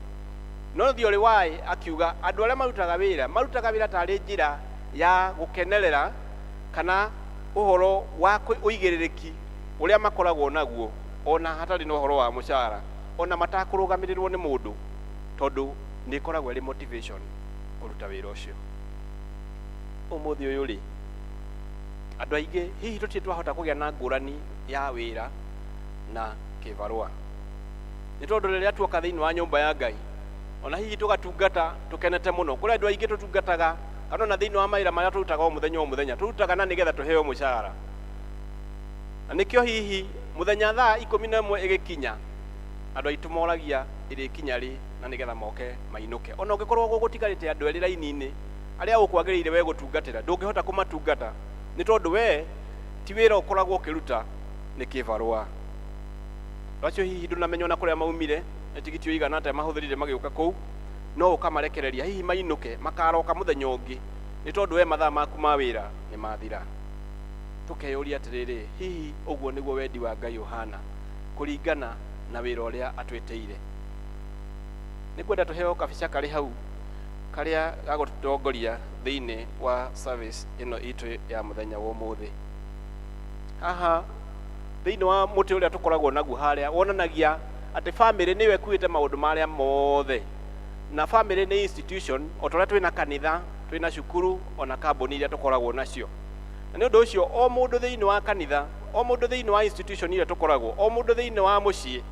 F: No thiori Y akiuga andu aria marutaga wira tari njira ya gukenerera kana uhoro wa uigiririki uria makoragwo naguo, ona hatari no horo wa mushara, ona matakurugamirirwo ni mundu, tondu ni ikoragwo iri motivation kuruta wira ucio. Umuthi uyu ri andu aingi hihi tutie twahota kugia na ngurani ya wira na kibarua, ni tondu riria tuoka thiini wa nyumba ya Ngai ona hihi tugatungata tukenete muno. Kuri andu aingi tutungataga kana na thiini wa mawira maria turutaga o muthenya turutaga na nigetha tuheo mushara, na nikio hihi muthenya thaa 11 igikinya andu aitu moragia irikinya ri na nigetha moke mainuke. Ona ungikorwo gutigarite andu eri raini-ini aria ukwagiriire we gutungatira, ndungihota kumatungata ni tondu we ti wira ukoragwo ukiruta, ni kibarua. Racio hihi ndunamenywo na kuria maumire etigitio igana ate mahuthirire magiuka kuu, no ukamarekereria hihi mainuke makaroka muthenya ungi, ni tondu we mathaa maku ma wira ni mathira. Tukeyuria atiriri, hihi uguo niguo wendi wa Ngai uhana kuringana na wira uria atwiteire? Ni kwenda tuheo kabica kari hau karia gagutongoria thiini wa service ino itu ya muthenya wa umuthi. Haha thiini wa muti uria tukoragwo naguo haria wonanagia ati family niwe kuite maundu maria mothe, na family ni institution otoria twina kanitha, twina cukuru, ona kambuni iria tukoragwo nacio. Na ni undu ucio o mundu thiini wa kanitha, o mundu thiini wa institution iria tukoragwo, o mundu thiini wa mucii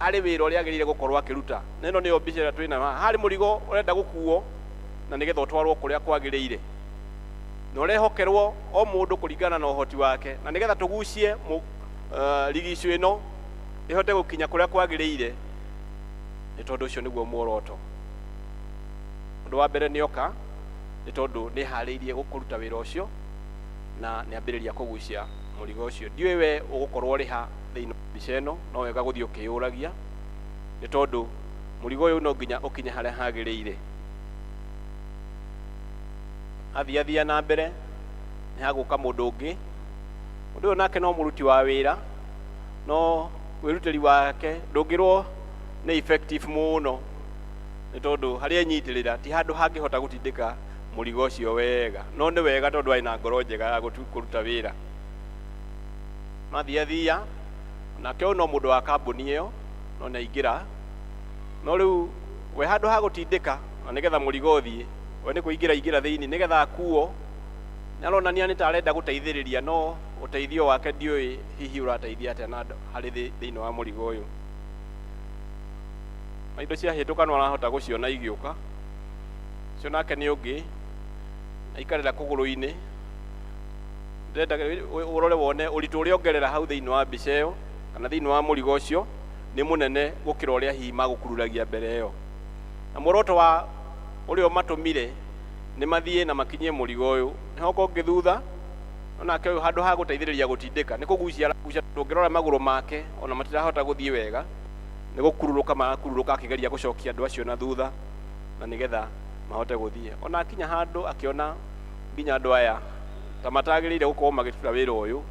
F: ari wira uria agirire gukorwo akiruta. Neno ni mbica iria twina hari murigo urenda gukuo na nigetha utwarwo kuria kwagiriire, no rehokerwo o mundu kuringana na uhoti wake, na nigetha tugucie rigicio ino ihote gukinya kuria kwagiriire. Ni tondu ucio niguo muoroto. Undu wa mbere nioka ni tondu ni hariirie gukuruta wira ucio na ni ambiriria kugucia murigo ucio. Ndiwe we ugukorwo ri ha thiini mbica ino, no wega guthii ukiyuragia, ni tondu murigo uyu no nginya ukinye haria hagiriire. Athia na mbere ni haguka mundu ungi, mundu uyu nake no muruti wa wira, no wirutiri wake ndungirwo ni effective muno, ni tondu haria nyitirira ti handu hangihota gutindika murigo ucio wega, no ni wega tondu aina ngoro njega ya kuruta wira. Mathia nake no mundu wa kambuni iyo no naingira, no riu we handu ha gutindika na nigetha murigo uthie, we ni kuingira thiini nigetha akuo, naronania ni tarenda guteithiriria, no uteithio wake ndiui hihi urateithia atia na hari thiini wa murigo uyu. Maindo cia hituka no arahota guciona igiuka cio, nake ni ungi aikarira kuguru-ini, ndenda urore wone uritu uria ongerera hau thiini wa mbica iyo kana thiini wa murigo ucio ni munene gukira uria hihi magukururagia mbere iyo. Na muoroto wa urio matumire ni mathie na makinyie murigo uyu, ni hoko ngithutha onake uyu handu ha guteithiriria gutindika ni kugucia ndungirora maguru make ona matirahota guthie wega ni gukururuka makururuka akigeria gucokia andu acio na thutha na nigetha mahote guthie ona akinya handu akiona nginya andu aya ta matagirire gukorwo magitura wira uyu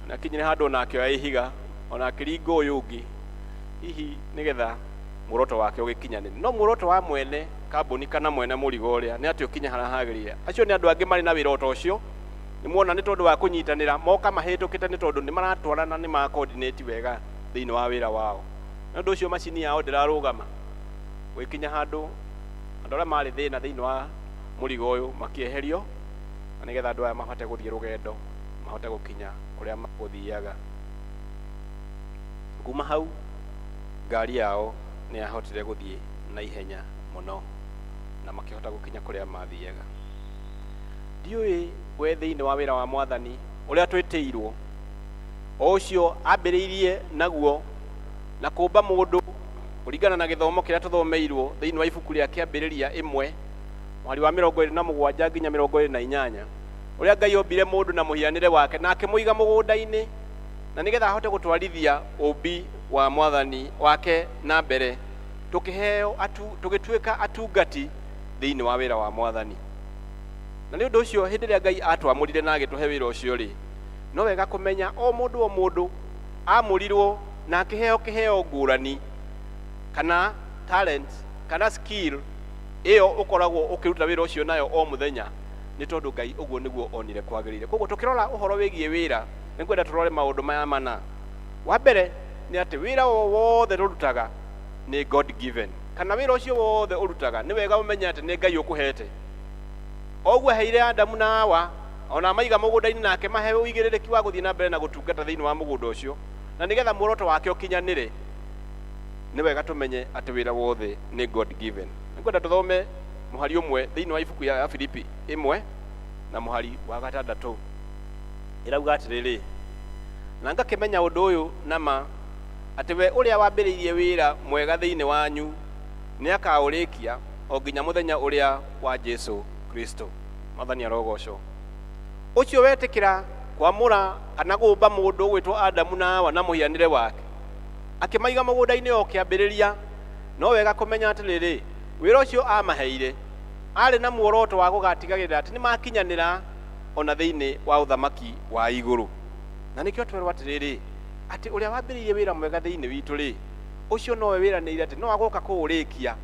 F: na akinyire handu ona akioya ihiga ona akiringa uyu ungi hihi nigetha muroto wake ugikinyanire no muroto wa mwene kambuni kana mwene murigo uria ni ati ukinya hara hagirire acio ni andu angi mari na wira ucio ni muona ni tondu wa kunyitanira moka mahitukite ni tondu ni maratwarana ni ma coordinate wega thiini wa wira wao na ndu ucio macini yao ndirarugama wikinya handu andu aria mari thina thiini wa murigo uyu makieherio na nigetha andu aya mahote guthie rugendo mahote gukinya kuria maguthiaga kuma hau ngari yao ni ahotire guthie na ihenya muno na makihota gukinya kuria mathiaga ndiui we thiini wa wira wa mwathani uria twitiirwo ucio ambiriirie naguo na kumba mundu kuringana na githomo kiria tuthomeirwo thiini wa ibuku ria kiambiriria 1 mwari wa 27 nginya 28 uria Ngai ombire mundu na muhianire wake na akimuiga mugunda-ini na nigetha ahote gutwarithia umbi wa mwathani wake na mbere tukiheo tugituika atungati thiini wa wira wa mwathani na ni undu ucio hindi ria Ngai atwamurire na agituhe wira ucio ri no wega kumenya o mundu amurirwo na kiheo ngurani kana talent kana skill iyo ukoragwo ukiruta wira ucio nayo o muthenya ni tondu Ngai uguo niguo onire kwagirire koguo tukirora uhoro wigie wira ni kwenda turore maundu maya mana wa mbere ni ati wira wothe rurutaga ni God given kana wira ucio wothe urutaga ni wega umenya ati ni Ngai ukuhete oguo heire Adamu na Hawa ona maiga mugunda-ini nake mahe uigiririki wa guthie na mbere na gutungata thiini wa mugunda ucio na nigetha muoroto wake ukinyanire ni wega tumenye ati wira wothe ni God given ni kwenda tuthome muhari umwe thiini wa ibuku ya Filipi 1 na muhari wa 6 irauga atiriri na ngakimenya undu uyu nama ati we uria wambiriirie wira mwega thiini wanyu ni akaurikia o nginya muthenya uria wa Jesu Kristo mwathani arogocwo ucio wetikira kwamura kana gumba mundu gwitwo Adamu na Hawa na muhianire wake akimaiga mugunda-ini o kiambiriria no wega kumenya atiriri wira ucio amaheire ari na muoroto wa gugatigagirira ati ni makinyanira ona thiini wa uthamaki wa iguru na nikio twerwa atiriri ati uria wambiriirie wira mwega thiini witu ri ucio nowe wiranire ati no agoka kuurikia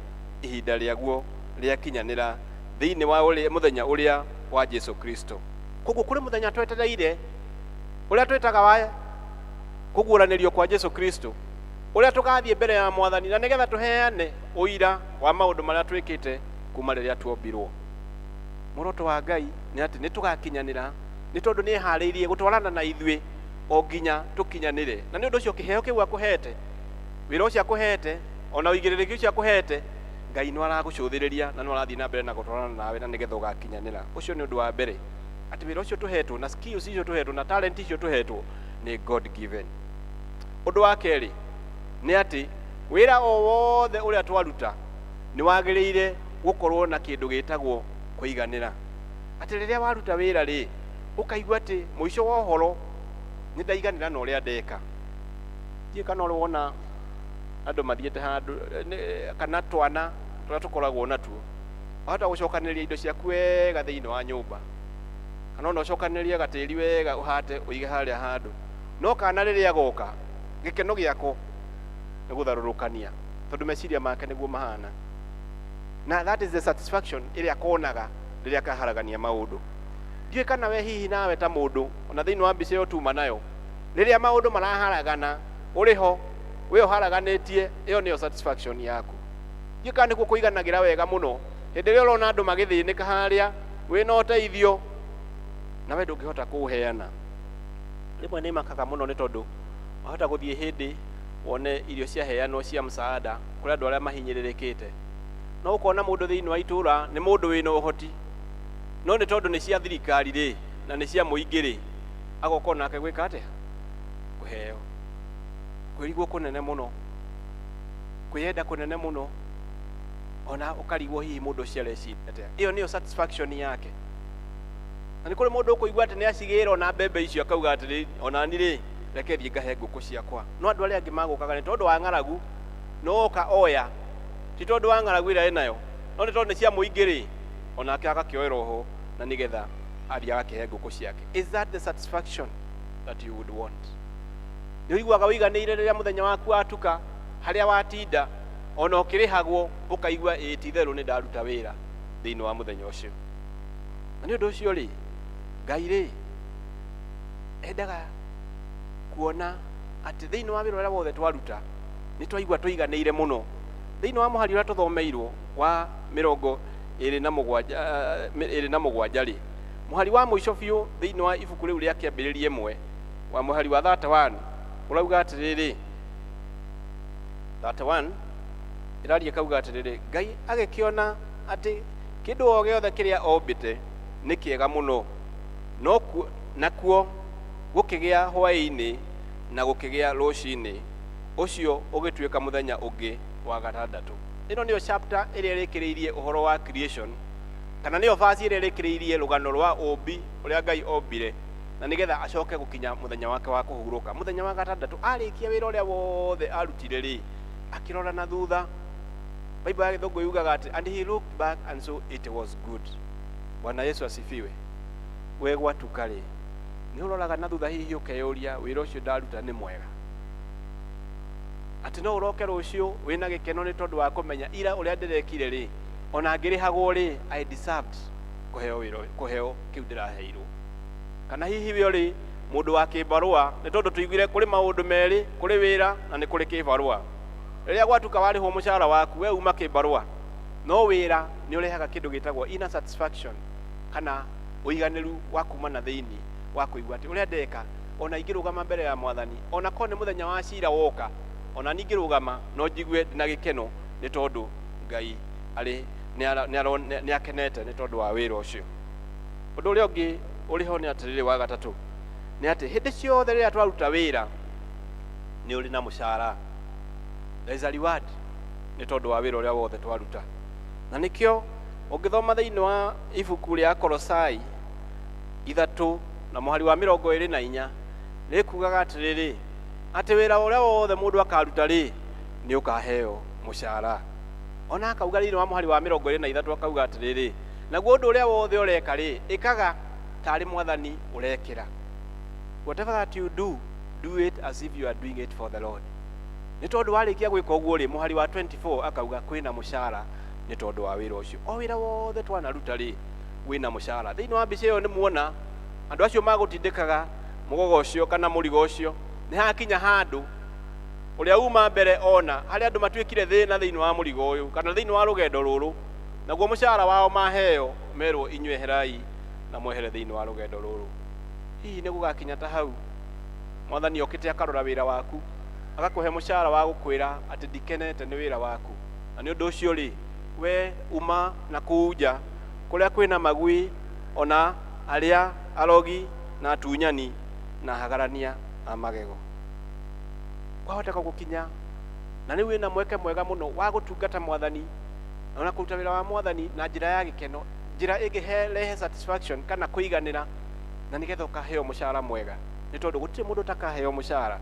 F: ihinda riaguo ria kinyanira thiini wa uria muthenya uria wa Jesu Kristo koguo kuri muthenya twetereire uria twetaga wa kuguuranirio kwa Jesu Kristo uria tugathie mbere ya mwathani na nigetha tuheane uira wa maundu maria twikite kuma riria tuombirwo muoroto wa Ngai ni ati ni tugakinyanira ni tondu ni hariirie gutwarana na ithui o nginya tukinyanire na ni undu ucio kiheo kiu akuhete wira ucio akuhete ona uigiririki ucio akuhete Ngai no aragucuthiriria na no arathii na mbere na gutwarana nawe na nigetha ugakinyanira ucio ni undu wa mbere ati wira ucio tuhetwo na skills icio tuhetwo na talent icio tuhetwo ni God given undu wa keri ni ati wira o wothe uria twaruta ni wagiriire gukorwo na kindu gitagwo kuiganira ati riria waruta wira ri ukaigua ati muico wa uhoro ni ndaiganira na uria ndeka thie kana uri wona andu mathiete handu kana twana turia tukoragwo natuo wahota gucokaniria indo ciaku wega thiini wa nyumba kana no ucokanirie gatiri wega uhate uige haria handu no kana riria goka gikeno giako ni gutharurukania tondu meciria make niguo mahana na that is the satisfaction iria konaga riria kaharagania maundu ndiye kana we hihi nawe ta mundu ona thiini wa mbica yo tuma nayo riria maundu maraharagana uriho we uharaganitie iyo niyo satisfaction yaku ndiye kana nikuo kuiganagira wega muno hindi ria urona andu magithinika haria we no teithio na we ndungihota kuuheana rimwe ni makaga muno ni tondu wahota guthie hindi wone irio cia heanwo cia msaada kuri andu aria mahinyiririkite no ukona mundu thiini wa itura ni mundu wina uhoti no ni tondu ni cia thirikari ri na ni cia muingi ri agoka nake gwika atia kuheo kwirigwo kunene muno kwiyenda kunene muno ona ukarigwo hihi mundu cia reci atia iyo niyo satisfaction yake na nĩ kũrĩ mũndũ ũkũigua atĩ nĩ acigĩra ona mbembe icio akauga atĩrĩ ona ni rĩ reke thiĩ ngahe ngũkũ ciakwa. No andũ arĩa angĩ magũkaga nĩ tondũ wa ng'aragu no oka oya, ti tondũ wa ng'aragu ĩrĩa ĩnayo, no nĩ tondũ nĩ cia mũingĩ rĩ onake agakĩoerwo ho na nĩgetha athiĩ agakĩhe ngũkũ ciake. Is that the satisfaction that you would want? Nĩ ũiguaga ũiganĩire rĩrĩa mũthenya waku watuka harĩa watinda ona ũkĩrĩhagwo ũkaigua ĩ ti therũ nĩ ndaruta wĩra thĩinĩ wa mũthenya ũcio. Na nĩ ũndũ ũcio rĩ Ngai rĩ endaga kuona atĩ thĩinĩ wa wĩra ũrĩa wothe twaruta nĩ twaigua tũiganĩire mũno. Thĩinĩ wa mũhari ũrĩa tũthomeirwo wa 27 rĩ mũhari wa mũico biũ thĩinĩ wa ibuku rĩu rĩa kĩambĩrĩria ĩmwe wa mũhari wa 31 ũrauga atĩrĩrĩ 31 ĩraria kauga atĩrĩrĩ Ngai agĩkĩona atĩ kĩndũ o gĩothe kĩrĩa ombĩte nĩ kĩega mũno, no nakuo gũkĩgĩa hwaĩ-inĩ na gũkĩgĩa rũcinĩ, ũcio ũgĩtuĩka mũthenya ũngĩ wa gatandatũ. Ĩno nĩyo chapter ĩrĩa ĩrĩkĩrĩirie ũhoro wa creation, kana nĩyo verse ĩrĩa ĩrĩkĩrĩirie rũgano rwa ũmbi ũrĩa Ngai ombire na nĩgetha acoke gũkinya mũthenya wake wa kũhurũka. Mũthenya wa gatandatũ arĩkia wĩra ũrĩa wothe arutire rĩ akĩrora na thutha. Bible ya Gĩthũngũ yugaga atĩ and he looked back and so it was good. Bwana Yesu asifiwe. We gwatuka rĩ nĩ ũroraga na thutha hihi ũkeyũria wĩra ũcio ndaruta nĩ mwega, atĩ no ũroke rũciũ wĩna gĩkeno nĩ tondũ wa kũmenya ira ũrĩa ndĩrekire rĩ ona ngĩrĩhagwo rĩ I deserved kũheo kĩu ndĩraheirwo. Kana hihi we ũrĩ mũndũ wa kĩbarũa nĩ tondũ tũiguire kũrĩ maũndũ merĩ, kũrĩ wĩra na nĩ kũrĩ kĩbarũa. Rĩrĩa gwatuka warĩhwo mũcara waku we uma kĩbarũa, no wĩra nĩ ũrehaga kĩndũ gĩtagwo inner satisfaction kana ũiganĩru wa kuma na thĩinĩ wa kũigua atĩ ũrĩa ndeka ona ingĩrũgama mbere ya Mwathani ona korwo nĩ mũthenya wa cira woka ona ningĩrũgama no njigue ndĩna gĩkeno nĩ tondũ Ngai nĩ akenete nĩ tondũ wa wĩra ũcio. Ũndũ ũrĩa ũngĩ ũrĩho nĩ atĩrĩrĩ wa gatatũ nĩ atĩ hĩndĩ ciothe rĩrĩa twaruta wĩra nĩ ũrĩ na mũcara. There is a reward nĩ tondũ wa wĩra ũrĩa wothe twaruta. Na nĩkĩo ũngĩthoma thĩinĩ wa ibuku rĩa Kolosai 3 na mũhari wa 24 nĩ kugaga atĩrĩrĩ atĩ wĩra ũrĩa wothe mũndũ akaruta rĩ nĩ ũkaheo mũcara. Ona akauga thĩinĩ wa mũhari wa 23 akauga atĩrĩrĩ naguo ũndũ ũrĩa wothe ũreka rĩ ĩkaga tarĩ Mwathani ũrekĩra. Whatever that you do, do it as if you are doing it for the Lord. Nĩ tondũ warĩkia gwĩka ũguo rĩ mũhari wa 24 akauga kwĩna mũcara nĩ tondũ wa wĩra ũcio. O wĩra wothe twanaruta rĩ wĩna mũcara. Thĩinĩ wa mbica ĩyo nĩ muona andũ acio magũtindĩkaga mũgogo ũcio kana mũrigo ũcio nĩ hakinya handũ ũrĩa uma mbere ona harĩa andũ matuĩkire thĩna thĩinĩ wa mũrigo ũyũ kana thĩinĩ wa rũgendo rũrũ, naguo mũcara wao maheo merwo inyuĩ eherai na mwehere thĩinĩ wa rũgendo rũrũ. Hihi nĩ gũgakinya ta hau Mwathani okĩte akarora wĩra waku agakũhe mũcara wa gũkwĩra atĩ ndikenete nĩ wĩra waku, na nĩ ũndũ ũcio rĩ we uma na kũnja kũrĩa kwĩna magui ona arĩa arogi na atunyani na hagarania a magego. Kwahoteka gũkinya na nĩ wĩna mweke mwega mũno wa gũtungata Mwathani ona kũruta wĩra wa Mwathani na njĩra ya gĩkeno, njĩra ĩngĩrehe satisfaction kana kũiganĩra na nĩgetha ũkaheo mũcara mwega, nĩ tondũ gũtirĩ mũndũ ũtakaheo mũcara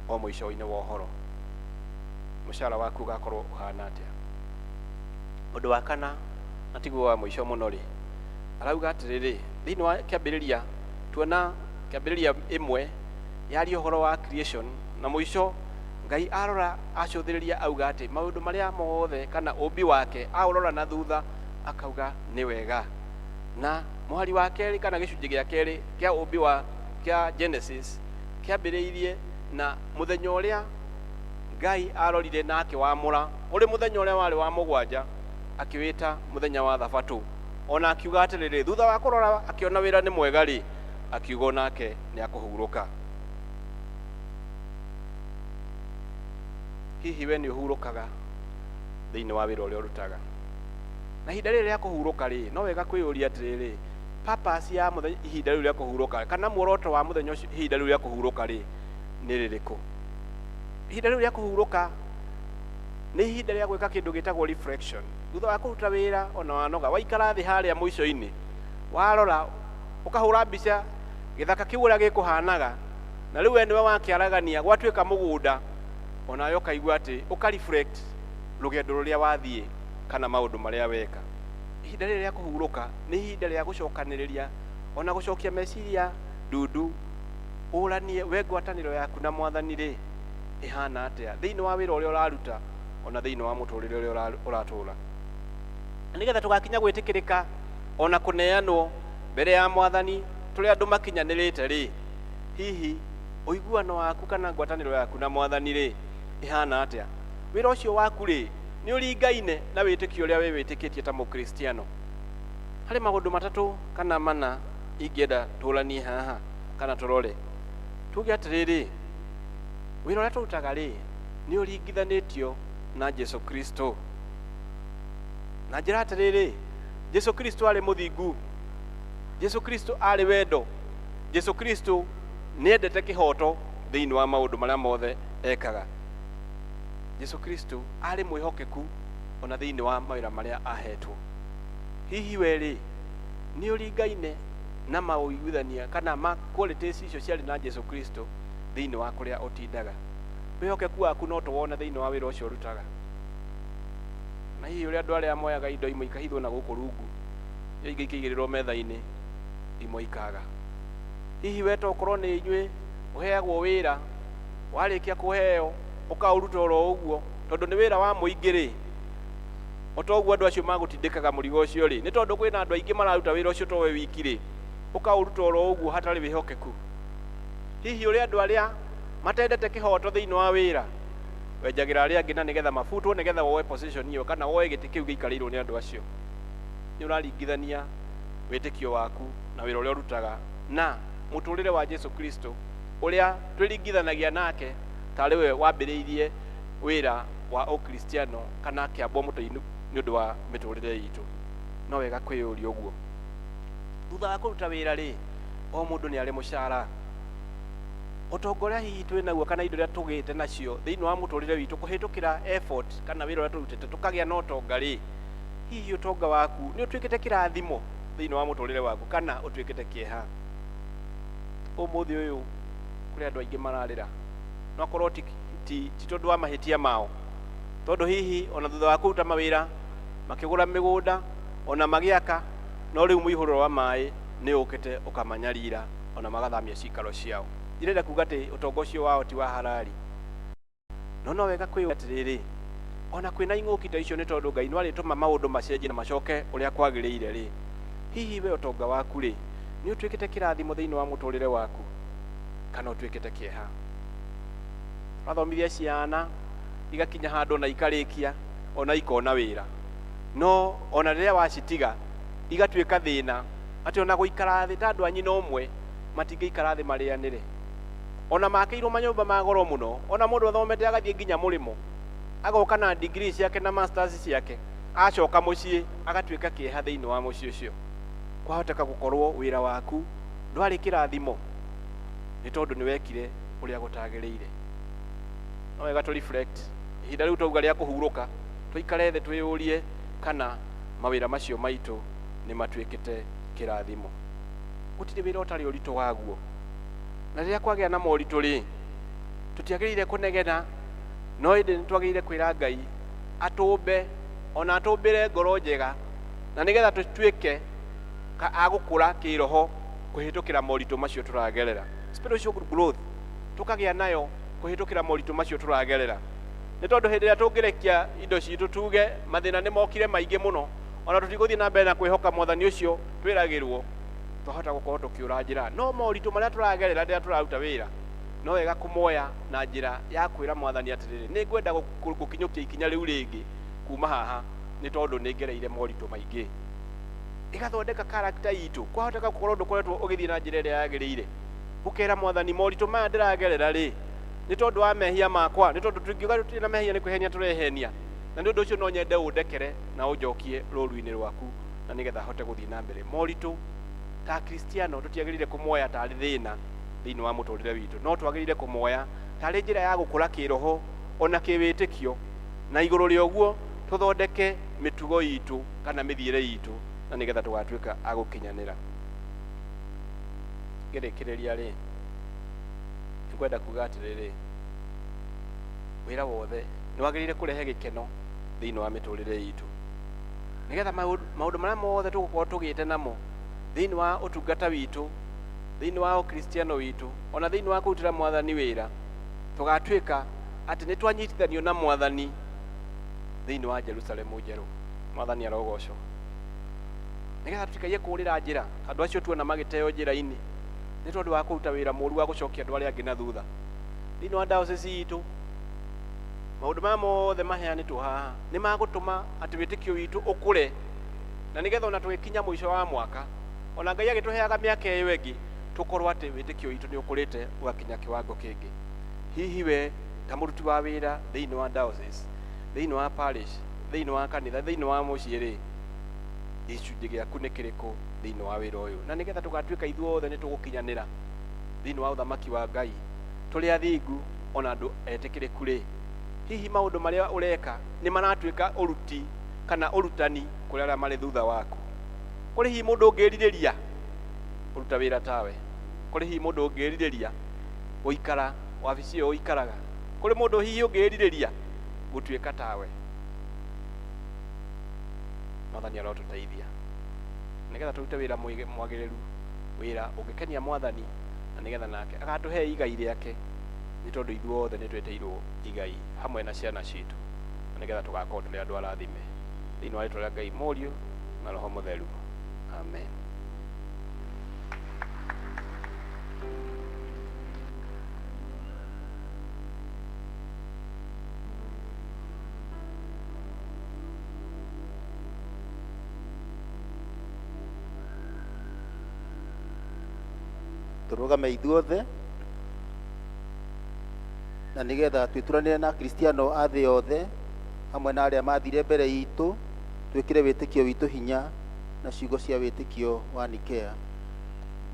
F: o mũico-inĩ wa ũhoro. Mũcara waku ũgakorwo ũhana atĩa? Ũndũ wa kana na tiguo wa mũico mũno rĩ arauga atĩrĩrĩ thĩinĩ wa kĩambĩrĩria tuona kĩambĩrĩria 1 yaria ũhoro wa creation na mũico Ngai arora acũthĩrĩria auga atĩ maũndũ marĩa mothe kana ũmbi wake aũrora na thutha akauga nĩ wega. Na mũhari wa kerĩ kana gĩcunjĩ gĩa kerĩ kĩa ũmbi wa kĩa Genesis kĩambĩrĩirie na mũthenya ũrĩa Ngai arorire na akĩwamũra ũrĩ mũthenya ũrĩa warĩ wa mũgwanja akĩwĩta mũthenya wa Thabatũ. Ona akiuga atĩrĩrĩ thutha wa kũrora akĩona wĩra nĩ mwega rĩ akiuga nake nĩ akũhurũka. Hihi we nĩ ũhurũkaga thĩinĩ wa wĩra ũrĩa ũrutaga? Na ihinda rĩrĩ rĩa kũhurũka rĩ no wega kwĩyũria atĩrĩrĩ purpose ya ihinda rĩu rĩa kũhurũka kana muoroto wa mũthenya ũcio ihinda rĩu rĩa kũhurũka rĩ nĩ rĩrĩkũ? Ihinda rĩu rĩa kũhurũka nĩ ihinda rĩa gwĩka kĩndũ gĩtagwo reflection. Thutha wa kũruta wĩra ona wanoga waikara thĩ harĩa mũico-inĩ warora ukahura mbica githaka kiu uria gikuhanaga na riu we niwe wakiaragania gwatuika mugunda ona yo kaigua ati uka reflect rugendo ruria wathie kana maundu maria weka. Ihinda rĩrĩ rĩa kũhurũka nĩ ihinda rĩa gũcokanĩrĩria ona gũcokia meciria ndundu ũranie we ngwatanĩro yaku na Mwathani rĩ ihana atĩa thĩinĩ wa wĩra ũrĩa ũraruta ona thĩinĩ wa mũtũrĩre ũrĩa ũratũra, nĩgetha tũgakinya gwĩtĩkĩrĩka ona kũneanwo mbere ya Mwathani tũrĩ andũ makinyanĩrĩte rĩ, hihi ũiguano waku kana ngwatanĩro yaku na Mwathani rĩ ihana atĩa? Wĩra ũcio waku rĩ nĩ ũringaine na wĩtĩkio ũrĩa we wĩtĩkĩtie ta mũkristiano? Harĩ maũndũ matatũ kana mana ingĩenda tũranie haha kana tũrore. Tuge atĩrĩrĩ, wĩra ũrĩa tũrutaga rĩ nĩ ũringithanĩtio na Jesu Kristo. Na njĩra atĩrĩrĩ, Jesu Kristo arĩ mũthingu, Jesu Kristo arĩ wendo, Jesu Kristo nĩ endete kĩhoto thĩinĩ wa maũndũ marĩa mothe ekaga. Jesu Kristo arĩ mwĩhokeku ona thĩinĩ wa mawĩra marĩa ahetwo. Hihi we rĩ nĩ ũringaine na maũiguithania kana ma qualities icio ciarĩ na Jesu Kristo thĩinĩ wa kũrĩa ũtindaga? Wĩhokeku waku no tũwone thĩinĩ wa wĩra ũcio ũrutaga? Na hihi ũrĩa andũ arĩa moyaga indo imwe ikahithwo na gũkũ rungu yo ingĩ ikĩigĩrĩrwo metha-inĩ imwe ikaga. Hihi we tokorwo nĩ inyuĩ ũheagwo wĩra warĩkia kũheo ũkaũruta oro ũguo tondũ nĩ wĩra wa mũingĩ rĩ, otoguo andũ acio magũtindĩkaga mũrigo ũcio rĩ, nĩ tondũ kwĩna andũ aingĩ mararuta wĩra ũcio to we wiki rĩ, ũkaũruta oro ũguo hatarĩ wĩhokeku. Hihi ũrĩa andũ arĩa matendete kĩhoto thĩinĩ wa wĩra wenjagĩra arĩa angĩ na nĩgetha mabutwo nĩgetha woe position iyo kana woe gĩtĩ kĩu gĩikarĩirwo nĩ andũ acio, nĩ ũraringithania wĩtĩkio waku na wĩra ũrĩa ũrutaga na mũtũrĩre wa Jesu Kristo ũrĩa twĩringithanagia nake tarĩ we wambĩrĩirie wĩra wa ũkristiano kana akĩambwo mũtĩ-inĩ nĩ ũndũ wa mĩtũrĩre itũ. No wega kwĩyũria ũguo. Thutha wa kũruta wĩra rĩ, o mũndũ nĩ arĩ mũcara. Ũtongo ũrĩa hihi twĩ naguo kana indo iria tũgĩte nacio thĩinĩ wa mũtũrĩre witũ kũhĩtũkĩra effort kana wĩra ũrĩa tũrutĩte tũkagĩa na ũtonga rĩ, hihi ũtonga waku nĩ ũtuĩkĩte kĩrathimo thĩinĩ wa mũtũrĩre waku kana ũtuĩkĩte kĩeha? Ũmũthĩ ũyũ kũrĩ andũ aingĩ mararĩra no akorwo ti tondũ wa mahĩtia mao, tondũ hihi ona thutha wa kũruta mawĩra makĩgũra mĩgũnda ona magĩaka, no rĩu mũihũro wa maĩ nĩ ũkĩte ũkamanyarira ona magathamia cikaro ciao. Ndĩrenda kuga atĩ ũtongo ũcio wao ti wa halali, no wega kwĩyũria atĩrĩrĩ, ona kwĩna ing'ũki ta icio nĩ tondũ Ngai nĩ arĩtũma maũndũ macenjie na macoke ũrĩa kwagĩrĩire rĩ, hihi we ũtonga waku rĩ nĩ ũtuĩkĩte kĩrathimo thĩinĩ wa mũtũrĩre waku kana ũtuĩkĩte kĩeha? Wathomithia ciana igakinya handũ na ikarĩkia ona ikona wĩra, no ona rĩrĩa wacitiga igatuĩka thĩna atĩ ona gũikara thĩ ta andũ a nyina ũmwe matingĩikara thĩ marĩanĩre. Ona makĩirwo manyũmba ma goro mũno, ona mũndũ athomete agathiĩ nginya mũrĩmo agoka na degree ciake na masters ciake, acoka mũciĩ agatuĩka kĩeha thĩinĩ wa mũciĩ ũcio. Kwahoteka gũkorwo wĩra waku ndwarĩ kĩrathimo nĩ tondũ nĩ wekire ũrĩa gũtagĩrĩire. No wega tũ reflect ihinda rĩu twauga rĩa kũhurũka, tũikare thĩ twĩyũrie kana mawĩra macio maitũ nĩ matuĩkĩte kĩrathimo. Gũtirĩ wĩra ũtarĩ ũritũ waguo, na rĩrĩa kwagĩa na moritũ rĩ, tũtiagĩrĩire kũnegena, no ĩndĩ nĩ twagĩrĩire kwĩra Ngai atũmbe ona atũmbĩre ngoro njega na nĩgetha tũtuĩke agũkũra kĩroho kũhĩtũkĩra moritũ macio tũragerera. Spiritual growth tukagĩa nayo kũhĩtũkĩra moritũ macio tũragerera, nĩ tondũ hĩndĩ ĩrĩa tũngĩrekia indo citũ tuge mathĩna nĩ mokire maingĩ mũno, ona tũtigũthiĩ na mbere na kwĩhoka Mwathani ũcio twĩragĩrwo, twahota gũkorwo tũkĩũra njĩra. No moritũ marĩa tũragerera rĩrĩa tũraruta wĩra, no wega kũmoya na njĩra ya kwĩra Mwathani atĩrĩrĩ, nĩ ngwenda gũkinyũkia ikinya rĩu rĩngĩ kuma haha nĩ tondũ nĩ ngereire moritũ maingĩ. Igathondeka character itũ, kwahoteka gũkorwo ndũkoretwo ũgĩthiĩ na njĩra ĩrĩa yagĩrĩire, ũkera Mwathani moritũ maya ndĩragerera rĩ nĩ tondũ wa mehia makwa, nĩ tondũ tũngiuga tũtirĩ na mehia nĩ kwĩhenia tũrehenia, na nĩ ũndũ ũcio no nyende ũndekere na ũnjokie rũru-inĩ rwaku na nĩgetha hote gũthiĩ na mbere. Moritũ ta Kristiano tũtiagĩrĩire kũmoya tarĩ thĩna thĩinĩ wa mũtũrĩre witũ, no twagĩrĩire kũmoya tarĩ njĩra ya gũkũra kĩroho ona kĩwĩtĩkio, na igũrũ rĩa ũguo tũthondeke mĩtugo itũ kana mĩthiĩre itũ na nĩgetha tũgatuĩka agũkinyanĩra. ngĩrĩkĩrĩria rĩ, nĩngwenda kuga atĩrĩrĩ, wĩra wothe nĩwagĩrĩire kũrehe gĩkeno thĩinĩ wa mĩtũrĩre itũ, nĩgetha maũndũ marĩa mothe tũgũkorwo tũgĩte namo thĩinĩ wa ũtungata witũ, thĩinĩ wa ũkristiano witũ, ona thĩinĩ wa kũrutĩra Mwathani wĩra, tũgatuĩka atĩ nĩ twanyitithanio na Mwathani thĩinĩ wa Jerusalemu njerũ. Mwathani arogocwo. Nĩgetha tũtikaye kũũrĩra njĩra andũ acio tuona magĩteo njĩra-inĩ nĩ tondũ wa kũruta wĩra mũũru wa gũcokia andũ arĩa angĩ na thutha. Thĩinĩ wa diocese itũ, maũndũ maya mothe maheanĩtwo haha nĩ magũtũma atĩ wĩtĩkio witũ ũkũre, na nĩgetha ona tũgĩkinya mũico wa mwaka, ona Ngai agĩtũheaga mĩaka ĩyo ĩngĩ, tũkorwo atĩ wĩtĩkio witũ nĩ ũkũrĩte ũgakinya kĩwango kĩngĩ. Hihi we ta mũruti wa wĩra thĩinĩ wa diocese, thĩinĩ wa parish, thĩinĩ wa kanitha, thĩinĩ wa mũciĩ rĩ, gĩcunjĩ gĩaku nĩ kĩrĩkũ thĩinĩ wa wĩra ũyũ, na nĩgetha tũgatuĩka ithuothe nĩ tũgũkinyanĩra thĩinĩ wa ũthamaki wa Ngai tũrĩ athingu ona andũ etĩkĩrĩku rĩ, hihi maũndũ marĩa ũreka nĩ maratuĩka ũruti kana ũrutani kũrĩ arĩa marĩ thutha waku. Kũrĩ hihi mũndũ ũngĩrirĩria kũruta wĩra tawe, kũrĩ hihi mũndũ ũngĩrirĩria gũikara wabici ĩyo ũikaraga, kũrĩ mũndũ hihi ũngĩrirĩria gũtuĩka tawe. Mwathani arotũteithia nĩgetha tũrute wĩra mwagĩrĩru, wĩra ũngĩkenia Mwathani, na nĩgetha nake agatũhe igai rĩake, nĩ tondũ ithuothe nĩ twetĩirwo igai hamwe na ciana citũ, na nĩgetha tũgakorwo tũrĩ andũ arathime thĩinĩ wa rĩĩtwa rĩa Ngai Mũriũ na Roho Mũtheru. Amen.
G: Tũrũgame ithuothe na nĩgetha twĩtũranĩre na Kristiano a thĩ yothe hamwe na arĩa mathire mbere itũ, twĩkĩre wĩtĩkio witũ hinya na ciugo cia wĩtĩkio wa Nikea.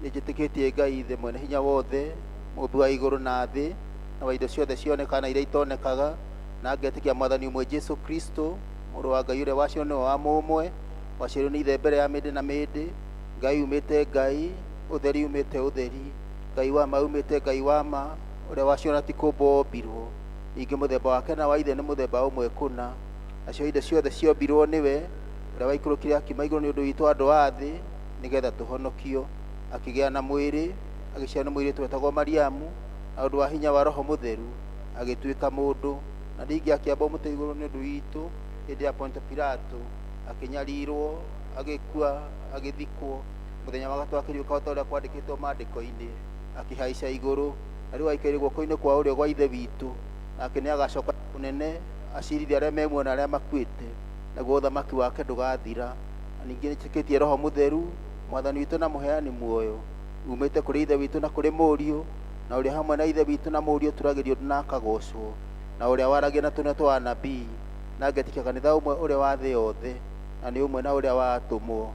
G: Nĩnjĩtĩkĩtie Ngai Ithe mwene hinya wothe, mũmbi wa igũrũ na thĩ na wa indo ciothe cionekaga na iria itonekaga, na ngetĩkia Mwathani ũmwe Jesu Kristo, mũrũ wa Ngai ũrĩa waciarwo nĩwe wa mũmwe, waciarwo nĩ Ithe mbere ya mĩndĩ na mĩndĩ, Ngai umĩte Ngai, ũtheri umĩte ũtheri, Ngai wa ma umĩte Ngai wa ma, ũrĩa waciarwo na ti kũmbwo ombirwo. Ningĩ mũthemba wake na wa Ithe nĩ mũthemba ũmwe kũna, nacio indo ciothe ciombirwo nĩwe, ũrĩa waikũrũkire akiuma igũrũ nĩ ũndũ witũ andũ a thĩ, nĩgetha tũhonokio, akĩgĩa na mwĩrĩ, agĩciarwo nĩ mũirĩtu wetagwo Mariamu, na ũndũ wa hinya wa Roho Mũtheru agĩtuĩka mũndũ, na ningĩ akĩamba mũtĩ igũrũ nĩ ũndũ witũ hĩndĩ ya Ponto Pilato, akĩnyarirwo, agĩkua, agĩthikwo, mũthenya wa gatatũ akĩriũka ta ũrĩa kwandĩkĩtwo maandĩko-inĩ, akĩhaica igũrũ, na rĩu aikarĩire guoko-inĩ kwa ũrĩo gwa Ithe witũ, nake nĩ agacoka ũnene acirithie arĩa memuoyo na arĩa makuĩte, naguo ũthamaki wake ndũgathira. Na ningĩ nĩnjĩtĩkĩtie Roho Mũtheru, Mwathani witũ na mũheani muoyo, umĩte kũrĩ Ithe witũ na kũrĩ Mũriũ, na ũrĩa hamwe na Ithe witũ na Mũriũ turagĩrio na akagocwo, na ũrĩa waragia na tũnua twa anabii, na ngetĩkia kanitha ũmwe ũrĩa wa thĩ yothe, na nĩ ũmwe na ũrĩa wa atũmwo,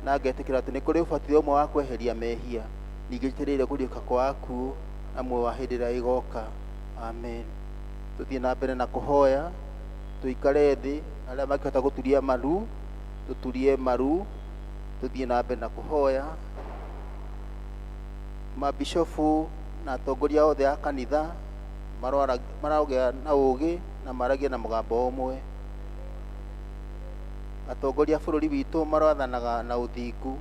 G: na ngetĩkĩra atĩ nĩ kũrĩ ũbatithio ũmwe wa kweheria mehia, ningĩ njĩtĩrĩire kũriũka kwa akuũ na muoyo wa hĩndĩ ĩrĩa ĩgoka. Amen. Tũthiĩ na mbere na kũhoya, tũikare thĩ, arĩa mangĩhota gũturia maru tũturie maru, tũthiĩ na mbere na kũhoya. Mabishofu na atongoria othe a kanitha marogĩa na ũũgĩ na maragie na mũgambo ũmwe. Atongoria a bũrũri witũ marathanaga na ũthingu,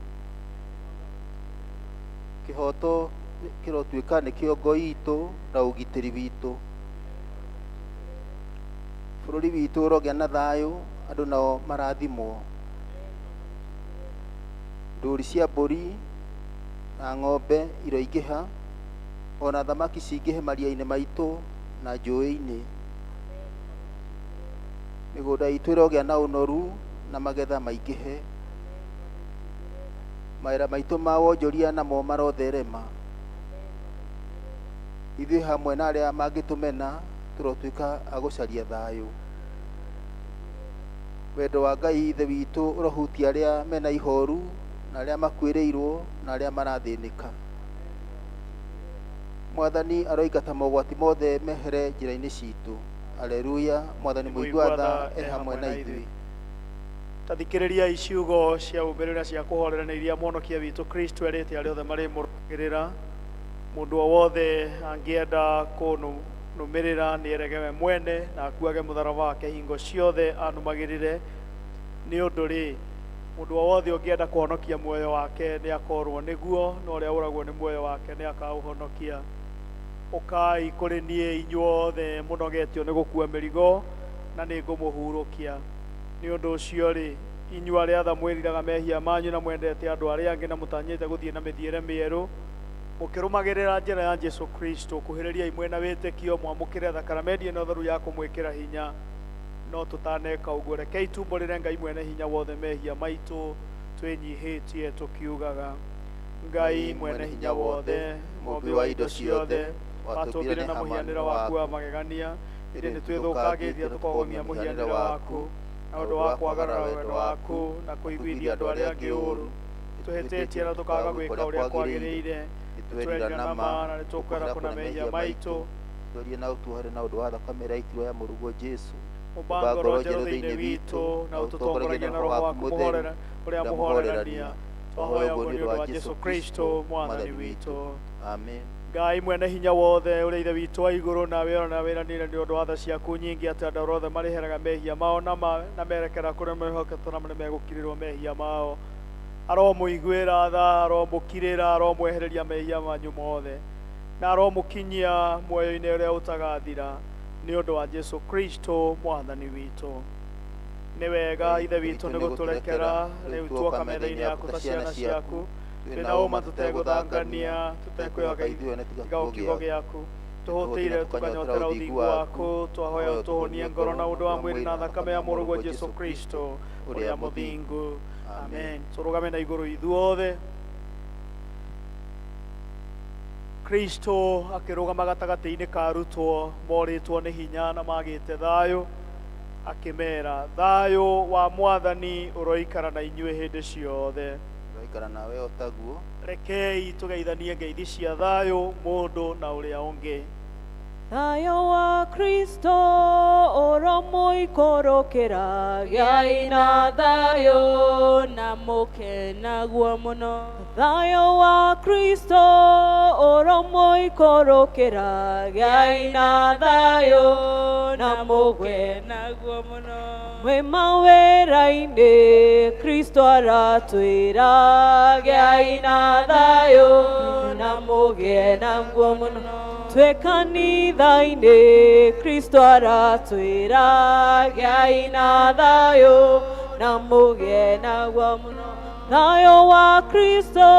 G: kĩhoto kĩrotuĩka nĩ kĩongo itũ na ũgitĩri witũ. Bũrũri witũ ũrogĩa na thayũ, andũ nao marathimwo. Ndũũri cia mbũri na ng'ombe iroingĩha, ona thamaki cingĩhe maria-inĩ maitũ na njũĩ-inĩ. Mĩgũnda itũ ĩrogĩa na ũnoru na magetha maingĩhe. Mawĩra maitũ ma wonjoria namo marotherema. Ithuĩ hamwe na arĩa mangĩtũmena tũrotuĩka a gũcaria thayũ. Wendo wa Ngai Ithe witũ ũrohutia arĩa mena ihoru na arĩa makuĩrĩirwo na arĩa marathĩnĩka. Mwathani aroingata mogwati mothe mehere njĩra-inĩ citũ. Aleluya. Mwathani mũigua tha e hamwe na ithuĩ.
D: Tathikĩrĩria ciugo cia ũmbĩrĩra cia kũhorera nĩ iria Mwonokia witũ Kristo erĩte arĩa othe marĩ mũrũmagĩrĩra. mundu o wothe angienda kunumirira ni eregewe mwene na akuage mutharaba wake hingo ciothe anumagirire ni undu ri mundu o wothe ungienda kuhonokia muoyo wake ni akorwo niguo no uria uragwo ni muoyo wake ni akauhonokia ukai kuri nie inyuothe munogetio ni gukua mirigo na ni ngumuhurukia ni undu ucio ri inyua ria tha mwiriraga mehia manyu na mwendete andu aria angi na mutanyite guthie na mithiere mieru mukirumagirira njira ya Jesu Kristo kuhiriria imwe na witikio mwamukire thakramenti no theru ya kumwikira hinya no tutaneka uguo reke itumbũrĩre Ngai mwene hinya wothe mehia maitu twinyihitie tukiugaga Ngai mwene hinya wothe mũmbi wa indo ciothe watũmbire na mũhianĩre waku wa magegania ĩndĩ nĩtwĩthũkangĩtie tũkogomia mũhianĩre waku na ũndũ wa kwagarara wendo waku na kũiguithia andũ arĩa angĩ ũũru tũhĩtĩtie na tũkaga gwĩka ũrĩa kwagĩrĩire tũtwerira na ma na nĩtũkwenda kũna mehia maitũ
G: tũrie na ũtuohere na ũndũ wa thakame ĩrĩa itirwo ya mũruguo Jesu
D: ũmba ngoro njerũ thĩinĩ witũ na ũtũtongoragie na roho waku mũhorera ũrĩa mũhorerania twahoya ũguo nĩ ũndũ wa Jesu Kristo mwathani witũ
G: amen.
D: Ngai mwene hinya wothe ũrĩa ithe witũ wa igũrũ nawe ona wĩranĩire nĩ ũndũ wa tha ciaku nyingĩ atĩ andũ othe marĩheraga mehia mao na merekera kũrĩa mehoketwo na megũkirĩrwo mehia mao aromũiguĩra tha aromũkirĩra aromwehereria mehia manyu mothe na aromũkinyia muoyo-inĩ ũrĩa ũtagathira nĩ ũndũ wa Jesu Kristo mwathani witũ. Nĩ wega ithe witũ nĩ gũtũrekera rĩu tuoka metha-inĩ yaku ta ciana ciaku twĩna ũma tũtegũthangania tũtekwĩhoka tiga o kiugo gĩaku tũhũtĩire tũkanyotera ũthingu waku twahoya ũtũhonie ngoro na ũndũ wa mwĩrĩ na thakame ya mũrũguo Jesu Kristo ũrĩa mũthingu amen. Tũrũgame na igũrũ ithuothe. Kristo akĩrũgama gatagatĩ-inĩ ka arutwo morĩtwo nĩ hinya na magĩte thayũ akĩmera thayũ wa mwathani ũroikara na inyuĩ hĩndĩ ciothe
G: ũroikara nawe o taguo.
D: Rekei tũgeithanie ngeithi cia thayũ mũndũ na ũrĩa ũngĩ.
E: Thayũ wa Kristo ũromũikũrũkĩra gĩai na thayũ na mũkenaguo mũno. Thayũ wa Kristo ũromũikũrũkĩra gĩai na thayũ na mũkenaguo mũno. Mwĩ mawĩra-inĩ Kristo aratwĩra gĩai na thayũ na mũkenaguo mũno. Twĩ kanitha-inĩ Kristo aratwĩra gĩai na thayũ na mũgĩe naguo mũno. Thayũ wa Kristo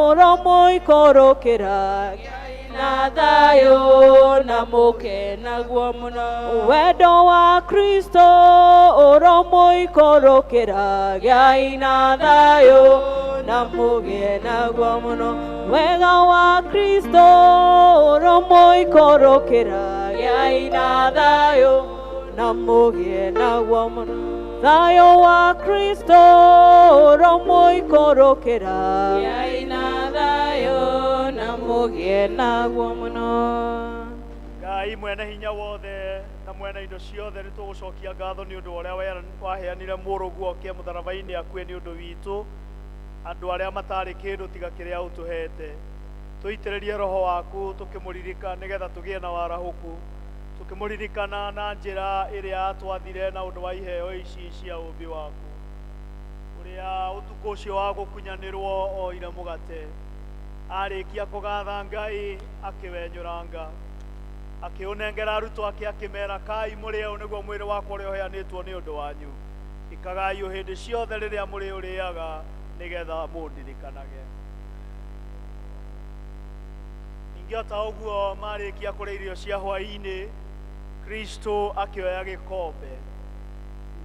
E: ũromũikũrũkĩra gĩai na thayũ na mũgĩe naguo mũno. Wendo wa Kristo ũromũikũrũkĩra gĩai na thayũ na mũgĩe naguo mũno. Wega wa Kristo ũromũikũrũkĩra gĩai na thayũ na mũgĩe naguo mũno. Thayũ wa Kristo ũromũikũrũkĩra gĩai na thayũ na mũgĩe naguo mũno.
D: Ngai mwene hinya wothe na mwene indo ciothe nĩ tũgũcokia ngatho nĩ ũndũ ũrĩa waheanire mũrũguo oke mũtharaba-inĩ akue nĩ ũndũ witũ andũ arĩa matarĩ kĩndũ tiga kĩrĩa ũtũhete. Tũitĩrĩrie roho waku tũkĩmũririka nĩgetha tũgĩe na warahũku tũkĩmũririkana na njĩra ĩrĩa twathire na ũndũ wa iheo ici cia ũmbi waku ũrĩa ũtukũ ũcio wa gũkunyanĩrwo o ira mũgate arĩkia kũgatha Ngai akĩwenyũranga akĩũnengera arutwo ake akĩmera kai mũrĩe ũyũ nĩguo mwĩrĩ wakwa ũrĩa ũheanĩtwo nĩ ũndũ wanyu ikagai o hĩndĩ ciothe rĩrĩa mũrĩ ũrĩaga nĩgetha mũndirikanage. Ningĩ ta ũguo marĩkia kũrĩa irio cia hwaĩ-inĩ Kristo akĩoya gĩkombe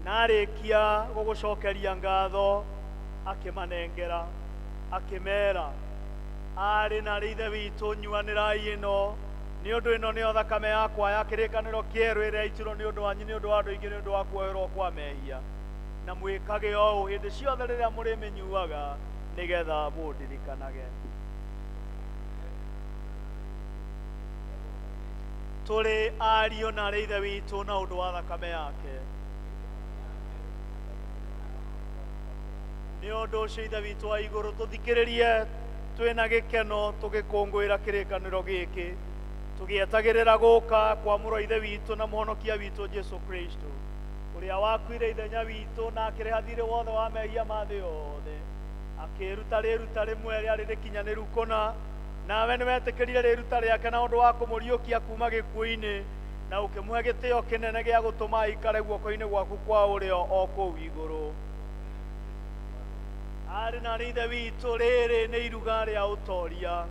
D: na arĩkia gũgũcokeria ngatho akĩmanengera akĩmera arĩ na ithe witũ nyuanĩrai ĩno nĩ ũndũ ĩno nĩyo thakame yakwa ya kĩrĩkanĩro kĩerũ ĩrĩa yaitirwo nĩ ũndũ wanyu nĩ ũndũ wa andũ aingĩ nĩ ũndũ wa kuoerwo kwa mehia na mwĩkage o hĩndĩ ciothe rĩrĩa mũrĩmĩnyuaga nĩgetha mũndirikanage. Tũrĩ ariũ na arĩ ithe witũ na ũndũ wa thakame yake. Nĩ ũndũ ũcio ithe witũ wa igũrũ tũthikĩrĩrie twina gikeno tugikungwira kirikaniro giki tugietagirira guka kwa muro ithe witu na muhonokia witu Jesu Kristo uria wakuire ithenya witu na akireha thirĩ wothe wa mehia ma thĩ yothe akiruta rĩruta rĩmwe rĩarĩ rĩkinyaniru kũna nawe nĩwetĩkĩrire rĩruta rĩake na ũndũ wa kũmũriũkia kuma gĩkuũ-inĩ na ũkĩmũhe gĩtĩo kĩnene gĩa gũtũma aikare guoko-inĩ gwaku kwa ũrĩo o kũu igũrũ. Arĩ na ithe witũ, rĩrĩ nĩ iruga rĩa ũtoria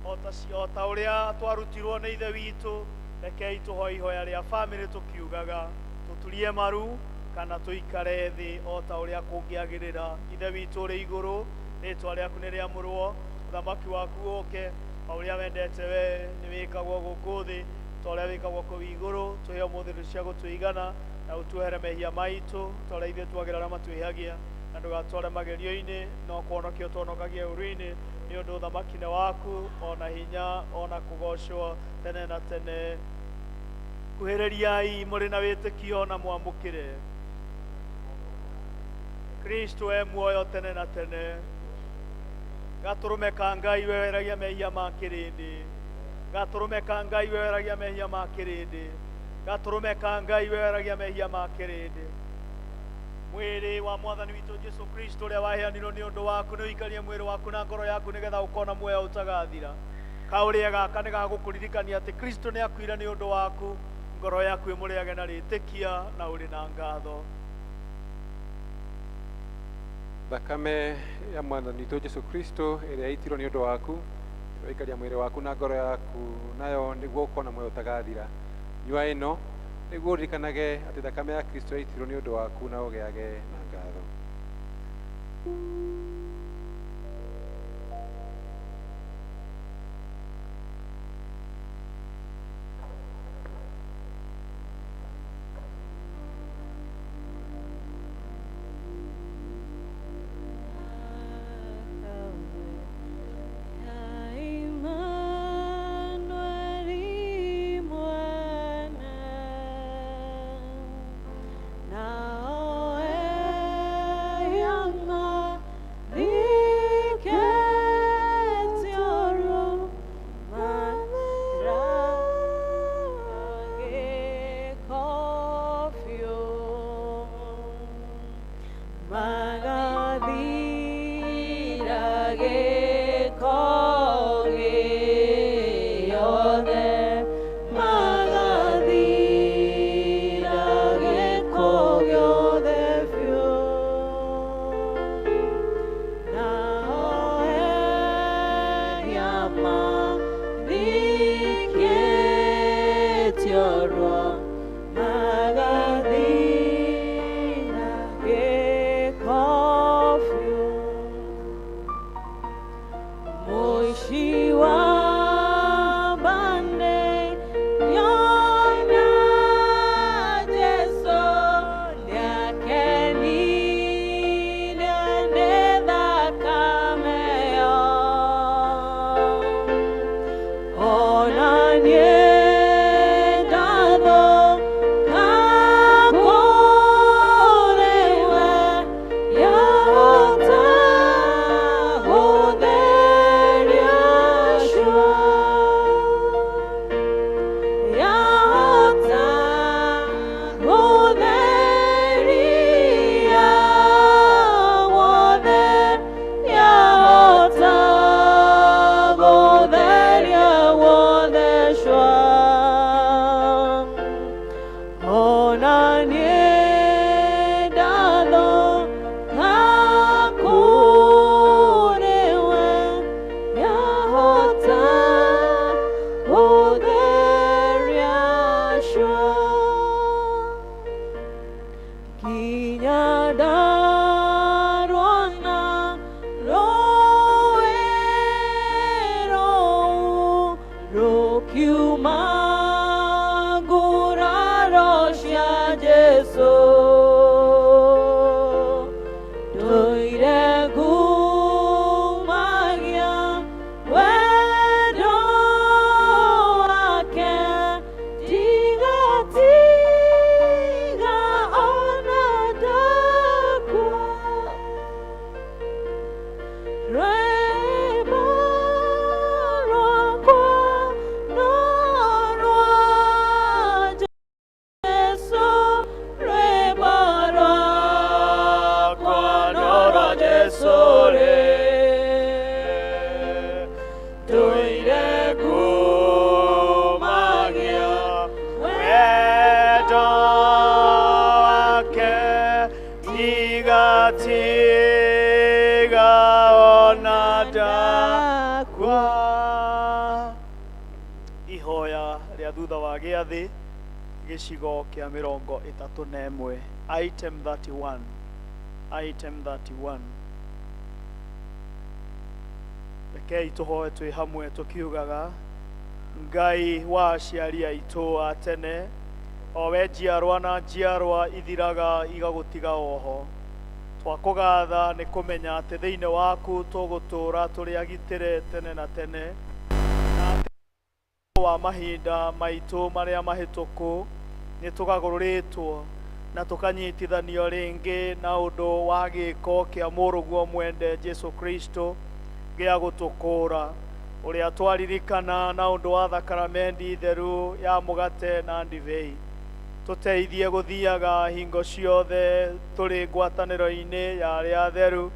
D: o ta ũrĩa twarutirwo nĩ ithe witũ. Rekei tũhoe ihoya rĩa bamĩrĩ tũkiugaga tũturie maru kana tũikare thĩ o ta ũrĩa kũngĩagĩrĩra. Ithe witũ ũrĩ igũrũ, rĩĩtwa rĩaku nĩ rĩamũrwo, ũthamaki waku ũke, o ũrĩa wendete we nĩ wĩkagwo gũkũ thĩ ta ũrĩa wĩkagwo kũu igũrũ. Tũhe ũmũthĩ indo cia gũtũigana na ũtuohere mehia maitũ ta ũrĩa ithuĩ twagĩra arĩa matwĩhagia, na ndũgatware magerio-inĩ, no kũhonokia ũtũhonokagia ũru-inĩ, nĩ ũndũ ũthamaki nĩ waku, ona hinya ona kũgocwo tene na tene. Kuhĩrĩriai mũrĩ na wĩtĩkio na mwamũkĩre. Kristo e muoyo tene na tene. Gatũrũme ka Ngai weweragia mehia ma kĩrĩndĩ. Gatũrũme ka Ngai weweragia mehia ma kĩrĩndĩ. Gatũrũme ka Ngai weweragia mehia ma kĩrĩndĩ. Mwĩrĩ wa mwathani witũ Jesu Kristo ũrĩa waheanirwo nĩ ũndũ waku nĩ ũikarie mwĩrĩ waku na ngoro yaku nĩgetha ũkona muoyo ũtagathira. Kaũrĩa gaka nĩ gagũkũririkania atĩ Kristo nĩ akuire nĩ ũndũ waku, ngoro yaku ĩmũrĩage na rĩtĩkia na ũrĩ na ngatho.
H: Thakame ya mwathani witũ Jesu Kristo ĩrĩa yaitirwo nĩ ũndũ waku, waikaria mwĩrĩ waku na ngoro yaku, nayo nĩguo ũkona muoyo ũtagathira. Nyua ĩno nĩguo ũririkanage atĩ thakame ya Kristo yaitirwo nĩ ũndũ waku na ũgĩage na ngatho.
E: Magadira, que
D: tiga ona ndakwa. Ihoya rĩa thutha wa gĩathĩ gĩcigo kĩa 31. Item 31. Item 31. Rekei tũhoe twĩ hamwe tũkiugaga: Ngai wa aciari aitũ a tene, o we njiarwa na njiarwa ithiraga igagũtiga oho, twakũgatha nĩ kũmenya atĩ thĩinĩ waku tũgũtũũra tũrĩ agitĩre tene na tene, na atĩ wa mahinda maitũ marĩa mahĩtũku nĩ tũgarũrĩtwo na tũkanyitithanio rĩngĩ na ũndũ wa gĩĩko kĩa mũrũguo mwende Jesũ Kristo gĩa gũtũkũũra, ũrĩa twaririkana na ũndũ wa thakramenti theru ya mũgate na ndibei. Tũteithie gũthiaga hingo ciothe tũrĩ ngwatanĩro-inĩ ya arĩa atheru,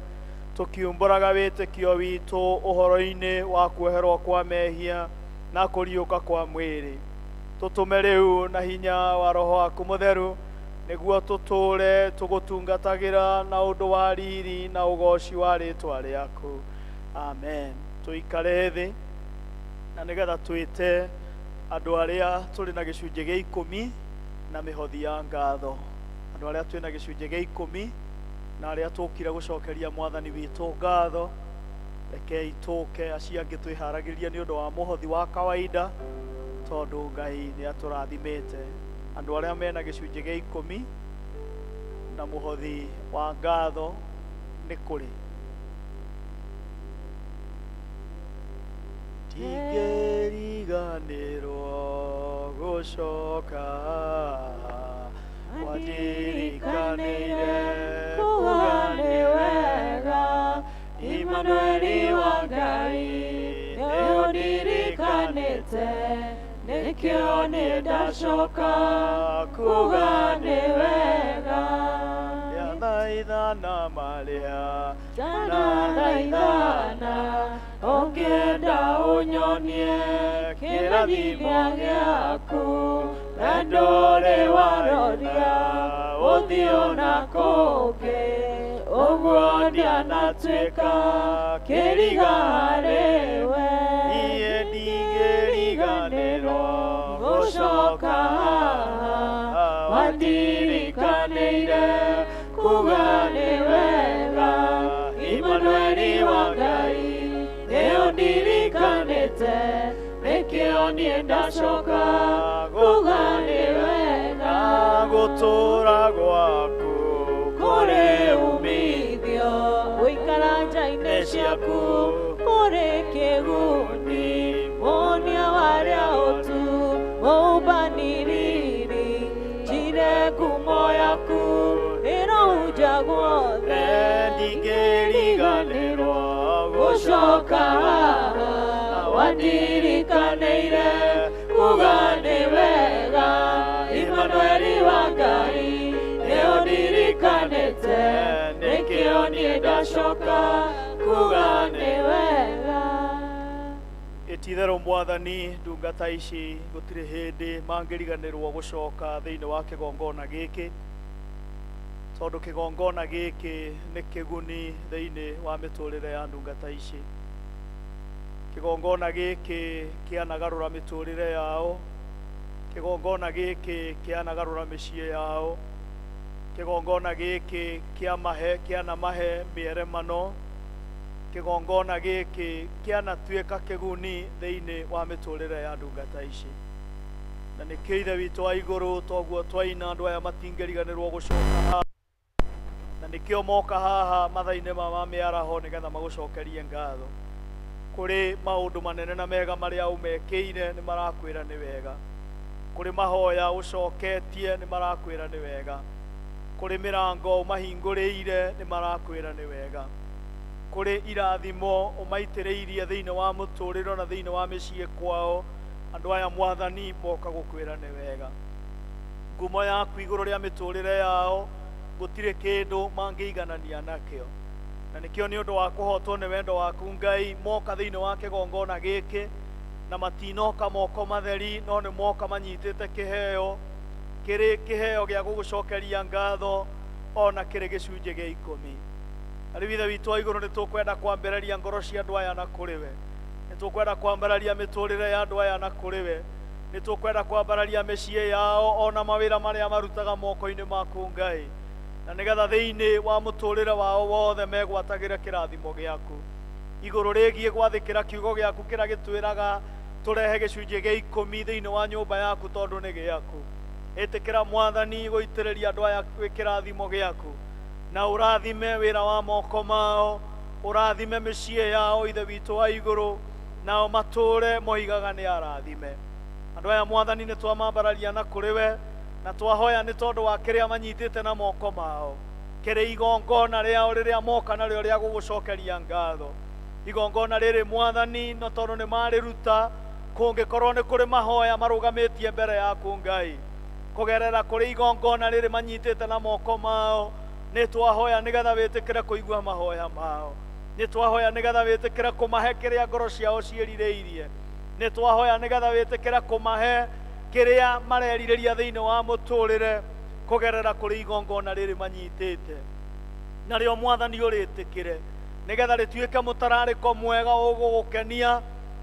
D: tũkiumbũraga wĩtĩkio witũ ũhoro-inĩ wa kuoherwo kwa mehia na kũriũka kwa mwĩrĩ. Tũtũme rĩu na hinya wa Roho waku Mũtheru nĩguo tũtũũre tũgũtungatagĩra na ũndũ wa riri na ũgooci wa rĩĩtwa rĩaku. Amen. Tũikare thĩ na nĩgetha twĩte andũ arĩa tũrĩ na gĩcunjĩ gĩa 10 na mĩhothi ya ngatho. Andũ arĩa twĩ na gĩcunjĩ gĩa 10 na arĩa tũkire gũcokeria Mwathani witũ ngatho, rekei tũke acio angĩ twĩharagĩria nĩ ũndũ wa mũhothi wa kawaida, tondũ Ngai nĩ atũrathimĩte. Andũ arĩa mena gĩcunjĩ gĩa 10 na mũhothi wa ngatho nĩ kũrĩ: Tingĩriganĩrwo gũcoka, wandirikaniire kuga nĩ wega, Imanueli wa Ngai nĩ ũndirikanĩte, nĩkĩo niĩ ndacoka kuga nĩ wega. Thaithana marĩa thanathaithana, ũngĩenda ũnyonie kĩrathimo gĩaku, na ndũrĩ waroria ũthiũ na kũngĩ, ũguo ndianatuĩka kĩriga harĩwe. Niĩ ndingĩriganĩrwo gũcoka haha, wandirikanĩire kuga nĩ wega, Imanueli wa Ngai nĩ ũndirikanĩte, nĩkĩo niĩ ndacoka kuga nĩ wega. Gũtũũra gwaku kũrĩ umithio, gũikara nja-inĩ ciaku kũrĩ kĩguni, muonia warĩa ũtu mũmbaniriri, njire ngumo yaku ĩrohunja guothe. Ndingĩriganĩrwo gũcoka haha, wandirikanĩire kuga nĩ wega, Imanueli wa Ngai nĩ ũndirikanĩte, nĩkĩo niĩ ndacoka kuga nĩ wega. Ti-itherũ Mwathani, ndungata ici gũtirĩ hĩndĩ mangĩriganĩrwo gũcoka thĩinĩ wa kĩgongona gĩkĩ, tondũ kĩgongona gĩkĩ nĩ kĩguni thĩinĩ wa mĩtũrĩre ya ndungata ici. Kĩgongona gĩkĩ kĩanagarũra mĩtũrĩre yao, kĩgongona gĩkĩ kĩanagarũra mĩciĩ yao, kĩgongona gĩkĩ kĩanamahe mĩeremano, kĩgongona gĩkĩ kĩanatuĩka kĩguni thĩinĩ wa mĩtũrĩre ya ndungata ici. Na nĩkĩo Ithe witũ wa igũrũ, toguo twaina andũ aya matingĩriganĩrwo gũcoka haha, na nĩkĩo moka haha mathaa-inĩ ma mĩaraho nĩgetha magũcokerie ngatho. Kũrĩ maũndũ manene na mega marĩa ũmekĩire, nĩ marakwĩra nĩ wega. Kũrĩ mahoya ũcoketie, nĩ marakwĩra nĩ wega. Kũrĩ mĩrango ũmahingũrĩire, nĩ marakwĩra nĩ wega. Kũrĩ irathimo ũmaitĩrĩirie thĩinĩ wa mũtũrĩro na thĩinĩ wa mĩciĩ kwao, andũ aya Mwathani moka gũkwĩra nĩ wega. Ngumo yaku igũrũ rĩa mĩtũrĩre yao gũtirĩ kĩndũ mangĩiganania nakĩo, na nĩkĩo nĩ ũndũ wa kũhotwo nĩ wendo waku Ngai moka thĩinĩ wa kĩgongona gĩkĩ, na matinoka moko matheri, no nĩ moka manyitĩte kĩheo, kĩrĩ kĩheo gĩa gũgũcokeria ngatho ona kĩrĩ gĩcunjĩ gĩa 10. Na rĩu ithe witũ wa igũrũ nĩ tũkwenda kwambĩrĩria ngoro cia andũ aya na kũrĩ we, nĩ tũkwenda kwambĩrĩria mĩtũrĩre ya andũ aya na kũrĩ we, nĩ tũkwenda kwambĩrĩria mĩciĩ yao ona mawĩra marĩa marutaga moko-inĩ maku Ngai, na nĩgetha thĩinĩ wa mũtũrĩre wao wothe megwatagĩre kĩrathimo gĩaku. Igũrũ rĩgiĩ gwathĩkĩra kiugo gĩaku kĩrĩa gĩtwĩraga tũrehe gĩcunjĩ gĩa 10 thĩinĩ wa nyũmba yaku tondũ nĩ gĩaku. Ĩtĩkĩra Mwathani gũitĩrĩria andũ aya kĩrathimo gĩaku, na ũrathime wĩra wa moko mao, ũrathime mĩciĩ yao ithe witũ wa igũrũ, nao matũre moigaga nĩ arathime. Andũ aya Mwathani nĩ twamambararia na kũrĩ we, na twahoya nĩ tondũ wa kĩrĩa manyitĩte na moko mao, kĩrĩ igongona rĩao rĩrĩa moka narĩo rĩa gũgũcokeria ngatho. Igongona rĩrĩ Mwathani no tondũ nĩ marĩruta, kũngĩkorwo nĩ kũrĩ mahoya marũgamĩtie mbere yaku Ngai, kũgerera kũrĩ igongona rĩrĩ manyitĩte na moko mao, nĩ twahoya nĩgetha wĩtĩkĩre kũigua mahoya mao, nĩ twahoya nĩgetha wĩtĩkĩre kũmahe kĩrĩa ngoro ciao ciĩrirĩirie, nĩ twahoya nĩgetha wĩtĩkĩre kũmahe kĩrĩa marerirĩria thĩinĩ wa mũtũrĩre kũgerera kũrĩ igongona rĩrĩ manyitĩte. Narĩo Mwathani ũrĩtĩkĩre nĩgetha rĩtuĩke mũtararĩko mwega ũgũgũkenia,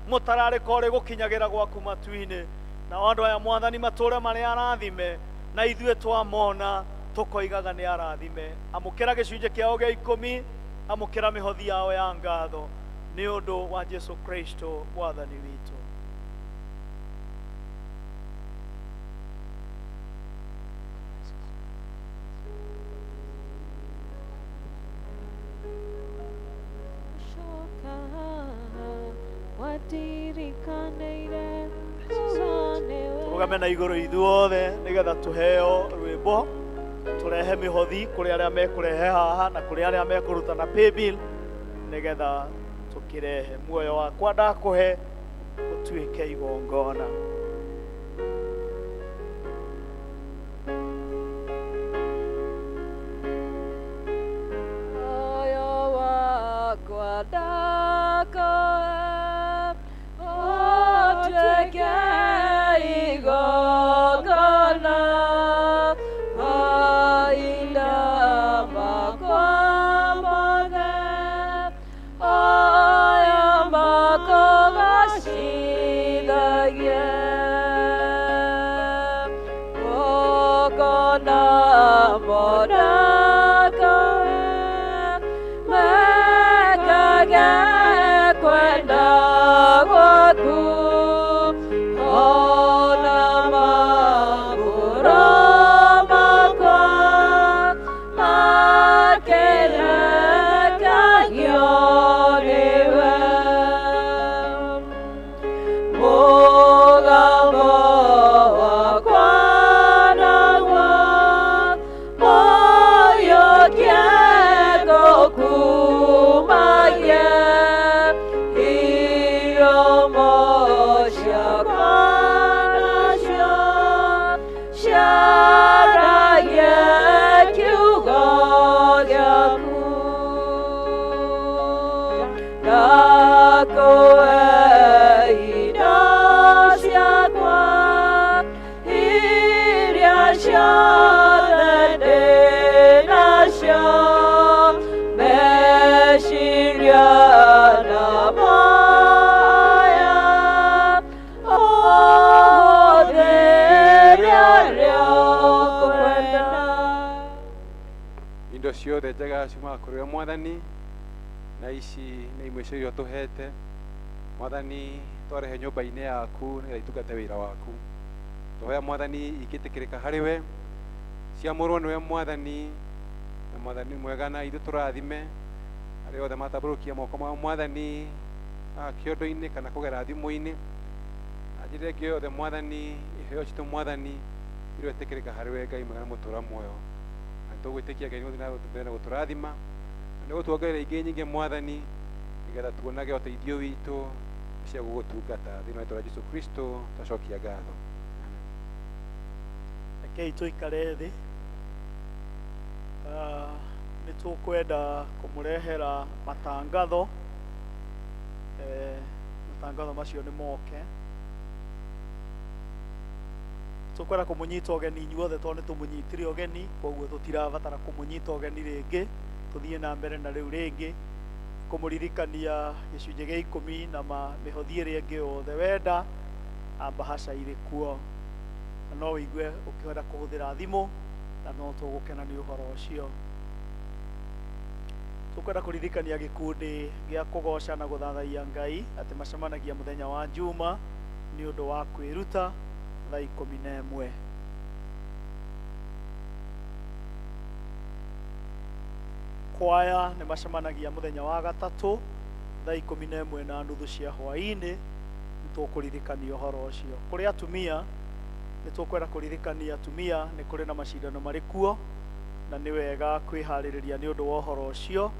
D: mũtararĩko ũrĩ gũkinyagĩra gwaku matu-inĩ. Nao andũ aya Mwathani matũre marĩ arathime, na ithuĩ twamona tũkoigaga nĩ arathime. Amũkĩra gĩcunjĩ kĩao gĩa 10, amũkĩra mĩhothi yao ya ngatho, nĩ ũndũ wa Jesu Kristo Mwathani witũ. Tũrũgame na igũrũ ithuothe nĩgetha tũheo rwĩmbo, tũrehe mĩhothi kũrĩ arĩa mekũrehe haha na kũrĩ arĩa mekũruta na paybill, nĩgetha tũkĩrehe. Muoyo wakwa ndakũhe ũtuĩke igongona.
B: Muoyo wakwa ndakũhe
H: ciothe njega ciumaga kũrĩ we Mwathani, na ici nĩ imwe cio iria tũhete Mwathani, twarehe nyũmba-inĩ yaku nĩgetha itungate wĩra waku. Tũhoya Mwathani ikĩtĩkĩrĩka harĩ we, ciamũrwo nĩwe Mwathani, na Mwathani mwega, na ithuĩ tũrathime arĩa othe matambũrũkia moko mao Mwathani kĩondo-inĩ kana kũgera thimũ-inĩ, na njĩra ĩngĩ yothe Mwathani, iheo citũ Mwathani irotĩkĩrĩka harĩ we Ngai mwega na mũtũũra muoyo. Tũgwĩtĩkia Ngai gũthiĩ na mbere na gũtũrathima, na nĩ gũtuongerera ingĩ nyingĩ Mwathani, nĩgetha tuonage ũteithio witũ cia gũgũtungata thĩinĩ wa rĩĩtwa rĩa Jesũ Kristo twacokia ngatho.
D: Rekei tũikare thĩ. Nĩ tũkwenda kũmũrehera matangatho. Matangatho macio nĩ moke. tukwenda kumunyita ũgeni inyuothe tondũ nĩ tũmũnyitire ũgeni, koguo tũtirabatara kũmũnyita ũgeni rĩngĩ, tũthiĩ na mbere na rĩu rĩngĩ kũmũririkania gĩcunjĩ gĩa 10 na mĩhothi ĩrĩa ĩngĩ yothe wenda ambahaca irĩ kuo, na no wĩigue ũkĩenda kũhũthĩra thimũ, na no tũgũkena nĩ ũhoro ũcio. Tukwenda kũririkania gĩkundi gĩa kũgoca na gũthathaiya Ngai atĩ macemanagia mũthenya wa Juma nĩ ũndũ wa kwĩruta thaa 11. Kwaya nĩ macemanagia mũthenya wa gatatũ thaa 11:30 cia hwaĩ-inĩ. Nĩ tũkũririkania ũhoro ũcio. Kũrĩ atumia nĩ tũkwenda kũririkania atumia nĩ kũrĩ na macindano marĩ kuo, na nĩ wega kwĩharĩrĩria nĩ ũndũ wa ũhoro ũcio,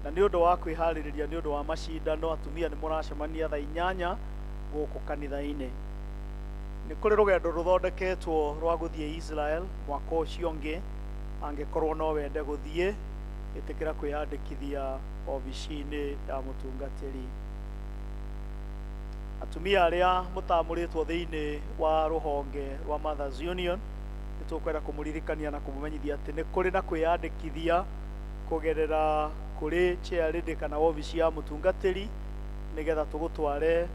D: na nĩ ũndũ wa kwĩharĩrĩria nĩ ũndũ wa macindano atumia nĩ mũracemania thaa 8 gũkũ kanitha-inĩ. Nĩ kũrĩ rũgendo rũthondeketwo rwa gũthiĩ Israel mwaka ũcio ũngĩ, angĩkorwo no wende gũthiĩ ĩtĩkĩra kwĩyandĩkithia obici-inĩ ya mũtungatĩri. Atumia arĩa mũtamũrĩtwo thĩinĩ wa rũhonge rwa Mothers Union nĩ tũkwenda kũmũririkania na kũmũmenyithia atĩ nĩ kũrĩ na kwĩyandĩkithia kũgerera kũrĩ chairlady kana obici ya mũtungatĩri, nĩgetha tũgũtware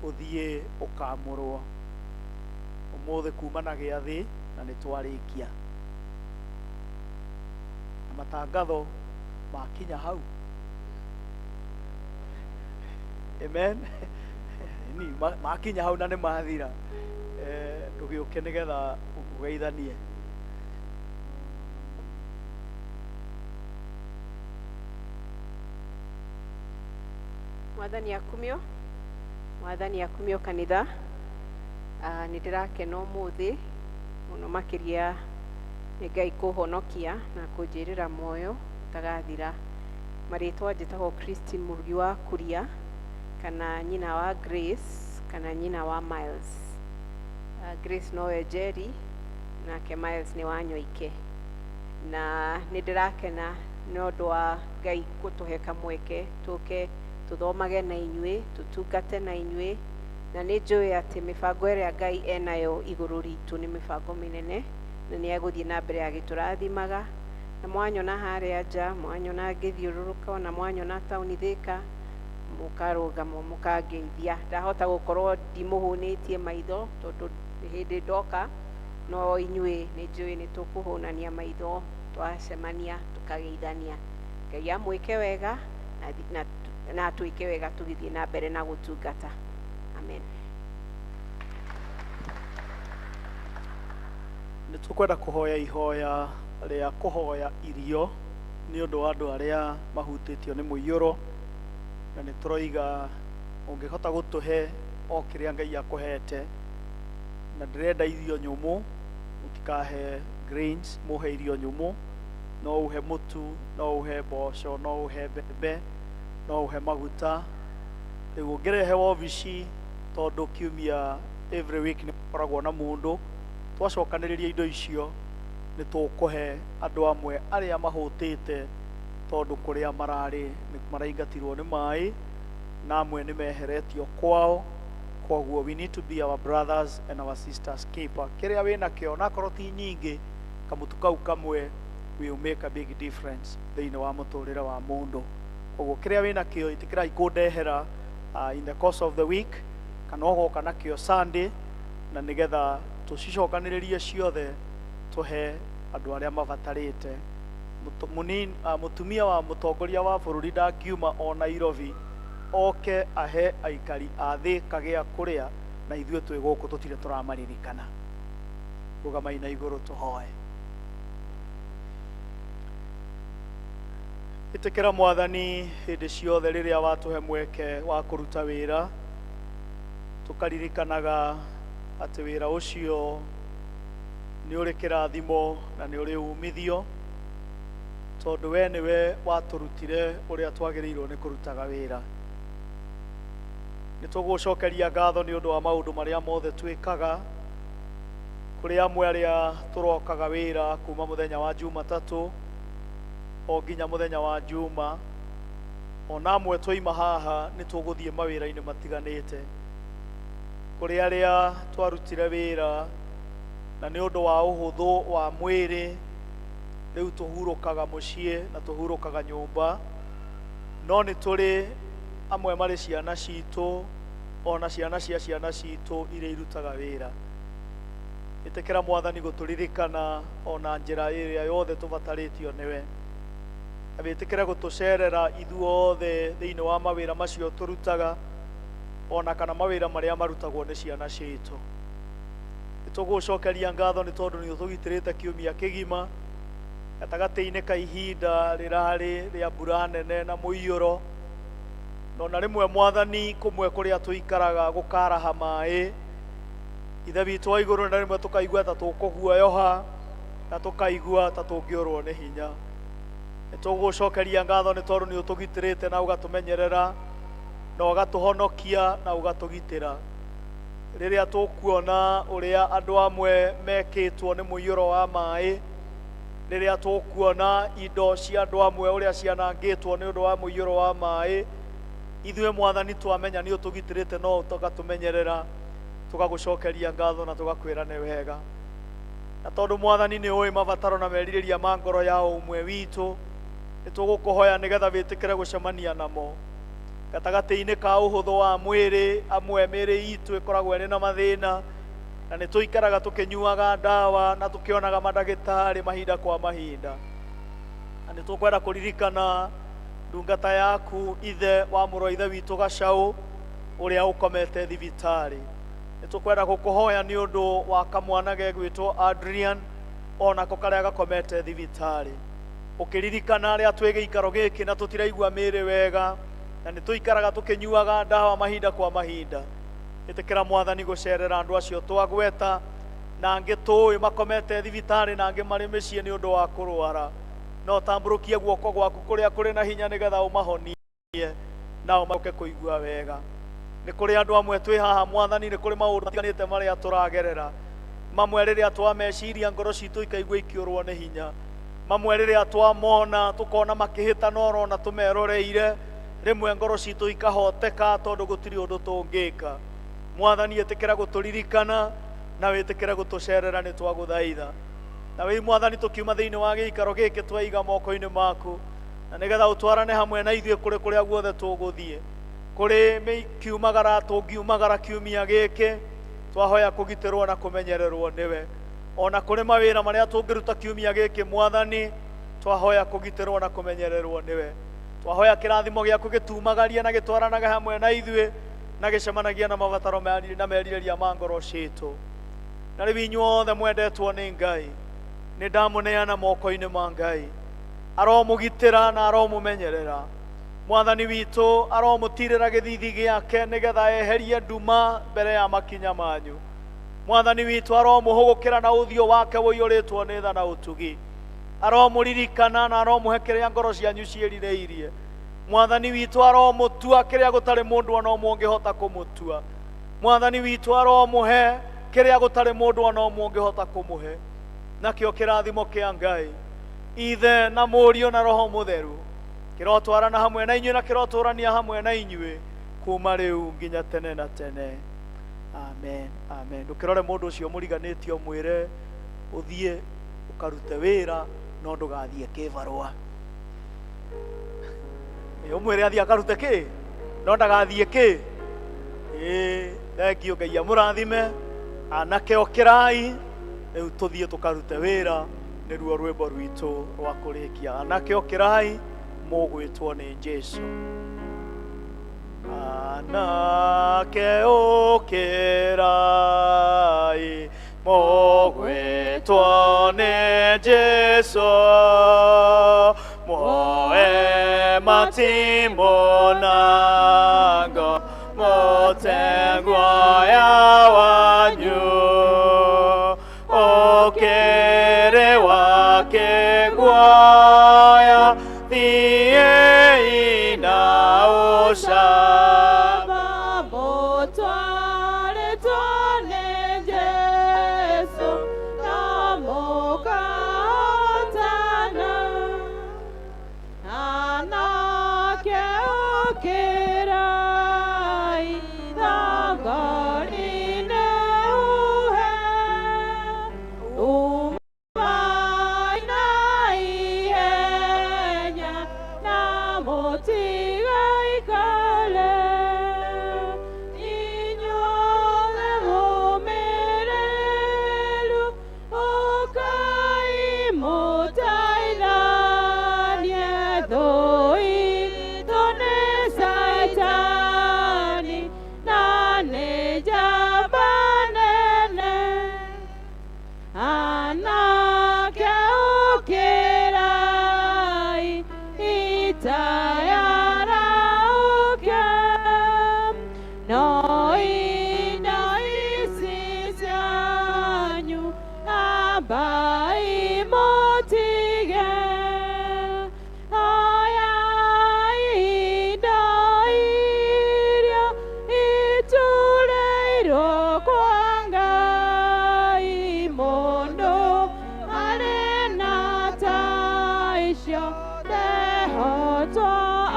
D: ũthiĩ ũkamũrwo. Ũmũthĩ kuma na gĩathĩ na nĩ twarĩkia. Matangatho makinya hau. Amen. Ni makinya hau na nĩ mathira. Ndũgĩũke nĩgetha ũgeithanie.
I: Mwathani akumio kanitha. Nĩ ndĩrakena ũmũthĩ mũno makĩria nĩ Ngai kũhonokia na kũnjĩrĩra muoyo utagathira. Marĩtwa njĩtagwo Christine Mũrugi wa Kuria, kana nyina wa Grace, kana nyina wa Miles. Grace nowe Jerry, nake Miles nĩ wa Nyoike. Na nĩ ndĩrakena nĩ ũndũ wa Ngai gũtũhe kamweke tũke tũthomage na inyuĩ, tũtungate na inyuĩ, na nĩ njũĩ atĩ mĩbango ĩrĩa Ngai enayo igũrũ ritũ nĩ mĩbango mĩnene, na nĩ egũthiĩ na mbere agĩtũrathimaga. Na mwanyona harĩa nja, mwanyona ngĩthiũrũrũka, ona mwanyona taũni Thĩka, mũkarũgama mũkangeithia. Ndahota gũkorwo ndimũhũnĩtie maitho tondũ hĩndĩ ndoka, no inyuĩ nĩ njũĩ nĩ tũkũhũnania maitho, twacemania tũkageithania. Ngai amwĩke wega na twĩke wega tũgĩthiĩ na mbere na gũtungata. Amen.
D: Nĩ tũkwenda kũhoya ihoya rĩa kũhoya irio nĩ ũndũ wa andũ arĩa mahutĩtio nĩ mũiyũro, na nĩ tũroiga ũngĩhota gũtũhe o kĩrĩa Ngai akũhete, na ndĩrenda irio nyũmũ, mũtikahe grains, mũhe irio nyũmũ. No ũhe mũtu, no ũhe mboco, no ũhe mbembe, no ũhe maguta. Rĩu ũngĩrehe wobici tondũ kiumia every week nĩ gũkoragwo na mũndũ, twacokanĩrĩria indo icio nĩ tũkũhe andũ amwe arĩa mahũtĩte tondũ kũrĩa mararĩ nĩ maraingatirwo nĩ maĩ, na amwe nĩ meheretio kwao. Koguo we need to be our brothers and our sisters keeper. Kĩrĩa wĩna kĩo nakorwo ti nyingĩ, kamutu kau kamwe will make a big difference thĩinĩ wa mũtũrĩre wa mũndũ. Koguo kĩrĩa wĩna kĩo ĩtĩkĩrai kũndehera in the course of the week, kana ũgoka nakĩo Sunday, na nĩgetha tũcicokanĩrĩrie ciothe tũhe andũ arĩa mabatarĩte. Mũtumia wa mũtongoria wa bũrũri ndangiuma o Nairobi oke ahe aikari a Thĩka gĩa kũrĩa, na ithuĩ twĩ gũkũ tũtirĩ tũramaririkana. Rũgamai na igũrũ tũhoe. Ĩtĩkĩra Mwathani hĩndĩ ciothe rĩrĩa watũhe mweke wa kũruta wĩra, tũkaririkanaga atĩ wĩra ũcio nĩ ũrĩ kĩrathimo na nĩ ũrĩ umithio, tondũ we nĩwe watũrutire ũrĩa twagĩrĩirwo nĩ kũrutaga wĩra. Nĩ tũgũcokeria ngatho nĩ ũndũ wa maũndũ marĩa mothe twĩkaga. Kũrĩ amwe arĩa tũrokaga wĩra kuma mũthenya wa Jumatatũ o nginya mũthenya wa Juma, ona amwe twoima haha nĩ tũgũthiĩ mawĩra-inĩ matiganĩte. Kũrĩ arĩa twarutire wĩra na nĩ ũndũ wa ũhũthũ wa mwĩrĩ rĩu tũhurũkaga mũciĩ na tũhurũkaga nyũmba, no nĩ tũrĩ amwe marĩ ciana citũ ona ciana cia ciana citũ iria irutaga wĩra. Ĩtĩkĩra Mwathani gũtũririkana ona njĩra ĩrĩa yothe tũbatarĩtio nĩwe. Abĩtĩkĩre gũtũcerera ithuothe thĩinĩ wa mawĩra macio tũrutaga ona kana mawĩra marĩa marutagwo nĩ ciana citũ. Nĩtũgũcokeria ngatho nĩ tondũ nĩ ũtũgitĩrĩte kiumia kĩgima gatagatĩ-inĩ ka ihinda rĩrarĩ rĩa mbura nene na mũiyũro, na rĩmwe Mwathani kũmwe kũrĩa tũikaraga gũkaraha maĩ. Ithe witũ wa igũrũ na rĩmwe tũkaigua ta tũkũguoyoha na tũkaigua ta tũngĩũrwo nĩ hinya. Nĩtũgũcokeria ngatho nĩ tondũ nĩ ũtũgitĩrĩte na ũgatũmenyerera na ũgatũhonokia na ũgatũgitĩra. Rĩrĩa tũkuona ũrĩa andũ amwe mekĩtwo nĩ mũiyũro wa maĩ, rĩrĩa tũkuona indo cia andũ amwe ũrĩa cianangĩtwo nĩ ũndũ wa mũiyũro wa maĩ, ithuĩ Mwathani twamenya nĩ ũtũgitĩrĩte no ũgatũmenyerera, tũgagũcokeria ngatho na tũgakwĩra nĩ wega. Na tondũ Mwathani nĩ ũĩ mabataro na merirĩria ma ngoro ya ũmwe witũ, nĩ tũgũkũhoya nĩgetha wĩtĩkĩre gũcemania namo. Gatagatĩ-inĩ ka ũhũthũ wa mwĩrĩ, amwe mĩĩrĩ itũ ĩkoragwo ĩrĩ na mathĩna, na nĩ tũikaraga tũkĩnyuaga ndawa na tũkĩonaga mandagĩtarĩ mahinda kwa mahinda. Na nĩ tũkwenda kũririkana ndungata yaku ithe wa mũrũ ithe witũ Gacaũ ũrĩa ũkomete thibitarĩ. Nĩ tũkwenda gũkũhoya nĩ ũndũ wa kamwana gegwĩtwo Adrian onako karĩa gakomete thibitarĩ. Ũkĩririkana arĩa twĩ gĩikaro gĩkĩ na tũtiraigua mĩĩrĩ wega na nĩ tũikaraga tũkĩnyuaga ndawa mahinda kwa mahinda. Ĩtĩkĩra Mwathani gũcerera andũ acio twagweta, na angĩ tũĩ makomete thibitarĩ na angĩ marĩ mĩciĩ nĩ ũndũ wa kũrwara. No tambũrũkia guoko gwaku kũrĩa kũrĩ na hinya nĩgetha ũmahonie nao maũke kũigua wega. Nĩ kũrĩ andũ amwe twĩ haha Mwathani, nĩ kũrĩ maũndũ matiganĩte marĩa tũragerera. Mamwe rĩrĩa twameciria ngoro citũ ikaigua ikĩũrwo nĩ hinya. Mamwe rĩrĩa twamona tũkona makĩhĩta no orona tũmeroreire, rĩmwe ngoro citũ ikahoteka tondũ gũtirĩ ũndũ tũngĩka. Mwathani ĩtĩkĩra gũtũririkana na wĩtĩkĩre gũtũcerera nĩ twagũthaitha. Na wĩ Mwathani tũkiuma thĩinĩ wa gĩikaro gĩkĩ twaiga moko-inĩ maku, na nĩgetha ũtwarane hamwe na ithuĩ kũrĩa guothe tũgũthiĩ. Kũrĩ kiumagara tũngiumagara kiumia gĩkĩ, twahoya kũgitĩrwo na kũmenyererwo nĩwe. Ona kũrĩ mawĩra marĩa tũngĩruta kiumia gĩkĩ Mwathani, twahoya kũgitĩrwo na kũmenyererwo nĩwe. Twahoya kĩrathimo gĩaku gĩtumagarie na gĩtwaranaga hamwe na ithuĩ na gĩcemanagia na mabataro na merirĩria ma ngoro citũ. Na rĩu inyuothe mwendetwo nĩ Ngai, nĩ ndamũneana moko-inĩ ma Ngai. Aromũgitĩra na aromũmenyerera. Mwathani witũ aromũtirĩra gĩthithi gĩake nĩgetha eherie nduma mbere ya makinya manyu. Mwathani witũ aromũhũgũkĩra na ũthiũ wake ũiyũrĩtwo nĩ tha na ũtugi. Aromũririkana na aromũhe kĩrĩa ngoro cianyu ciĩrirĩirie. Mwathani witũ aromũtua kĩrĩa gũtarĩ mũndũ ona ũmwe ũngĩhota kũmũtua. Mwathani witũ aromũhe kĩrĩa gũtarĩ mũndũ ona ũmwe ũngĩhota kũmũhe. Nakĩo kĩrathimo kĩa Ngai, Ithe na Mũriũ na Roho Mũtheru, kĩrotwarana hamwe na inyuĩ na kĩrotũrania hamwe na inyuĩ kuma rĩu nginya tene na tene. Amen, amen. Ndũkĩrore mũndũ ũcio mũriganĩtie ũmwĩre ũthiĩ ũkarute wĩra no ndũgathiĩ kĩbarũa. Ũmwĩre athiĩ akarute kĩ no ndagathiĩ kĩ. Thengiũ, Ngai amũrathime. Anake ũkĩrai rĩu tũthiĩ tũkarute wĩra, nĩruo rwĩmbo rwitũ rwa kũrĩkia. Anake ũkĩrai mũgwĩtwo nĩ Jesũ. Anake ũkĩrai mũgwĩtwo nĩ Jesũ, moe matimbo nango motengwaya wanyu okere wake gwaya thie ina oshaba
E: motware tone Jesu namokatana anake okerai thagarine uhe
J: mũtigaika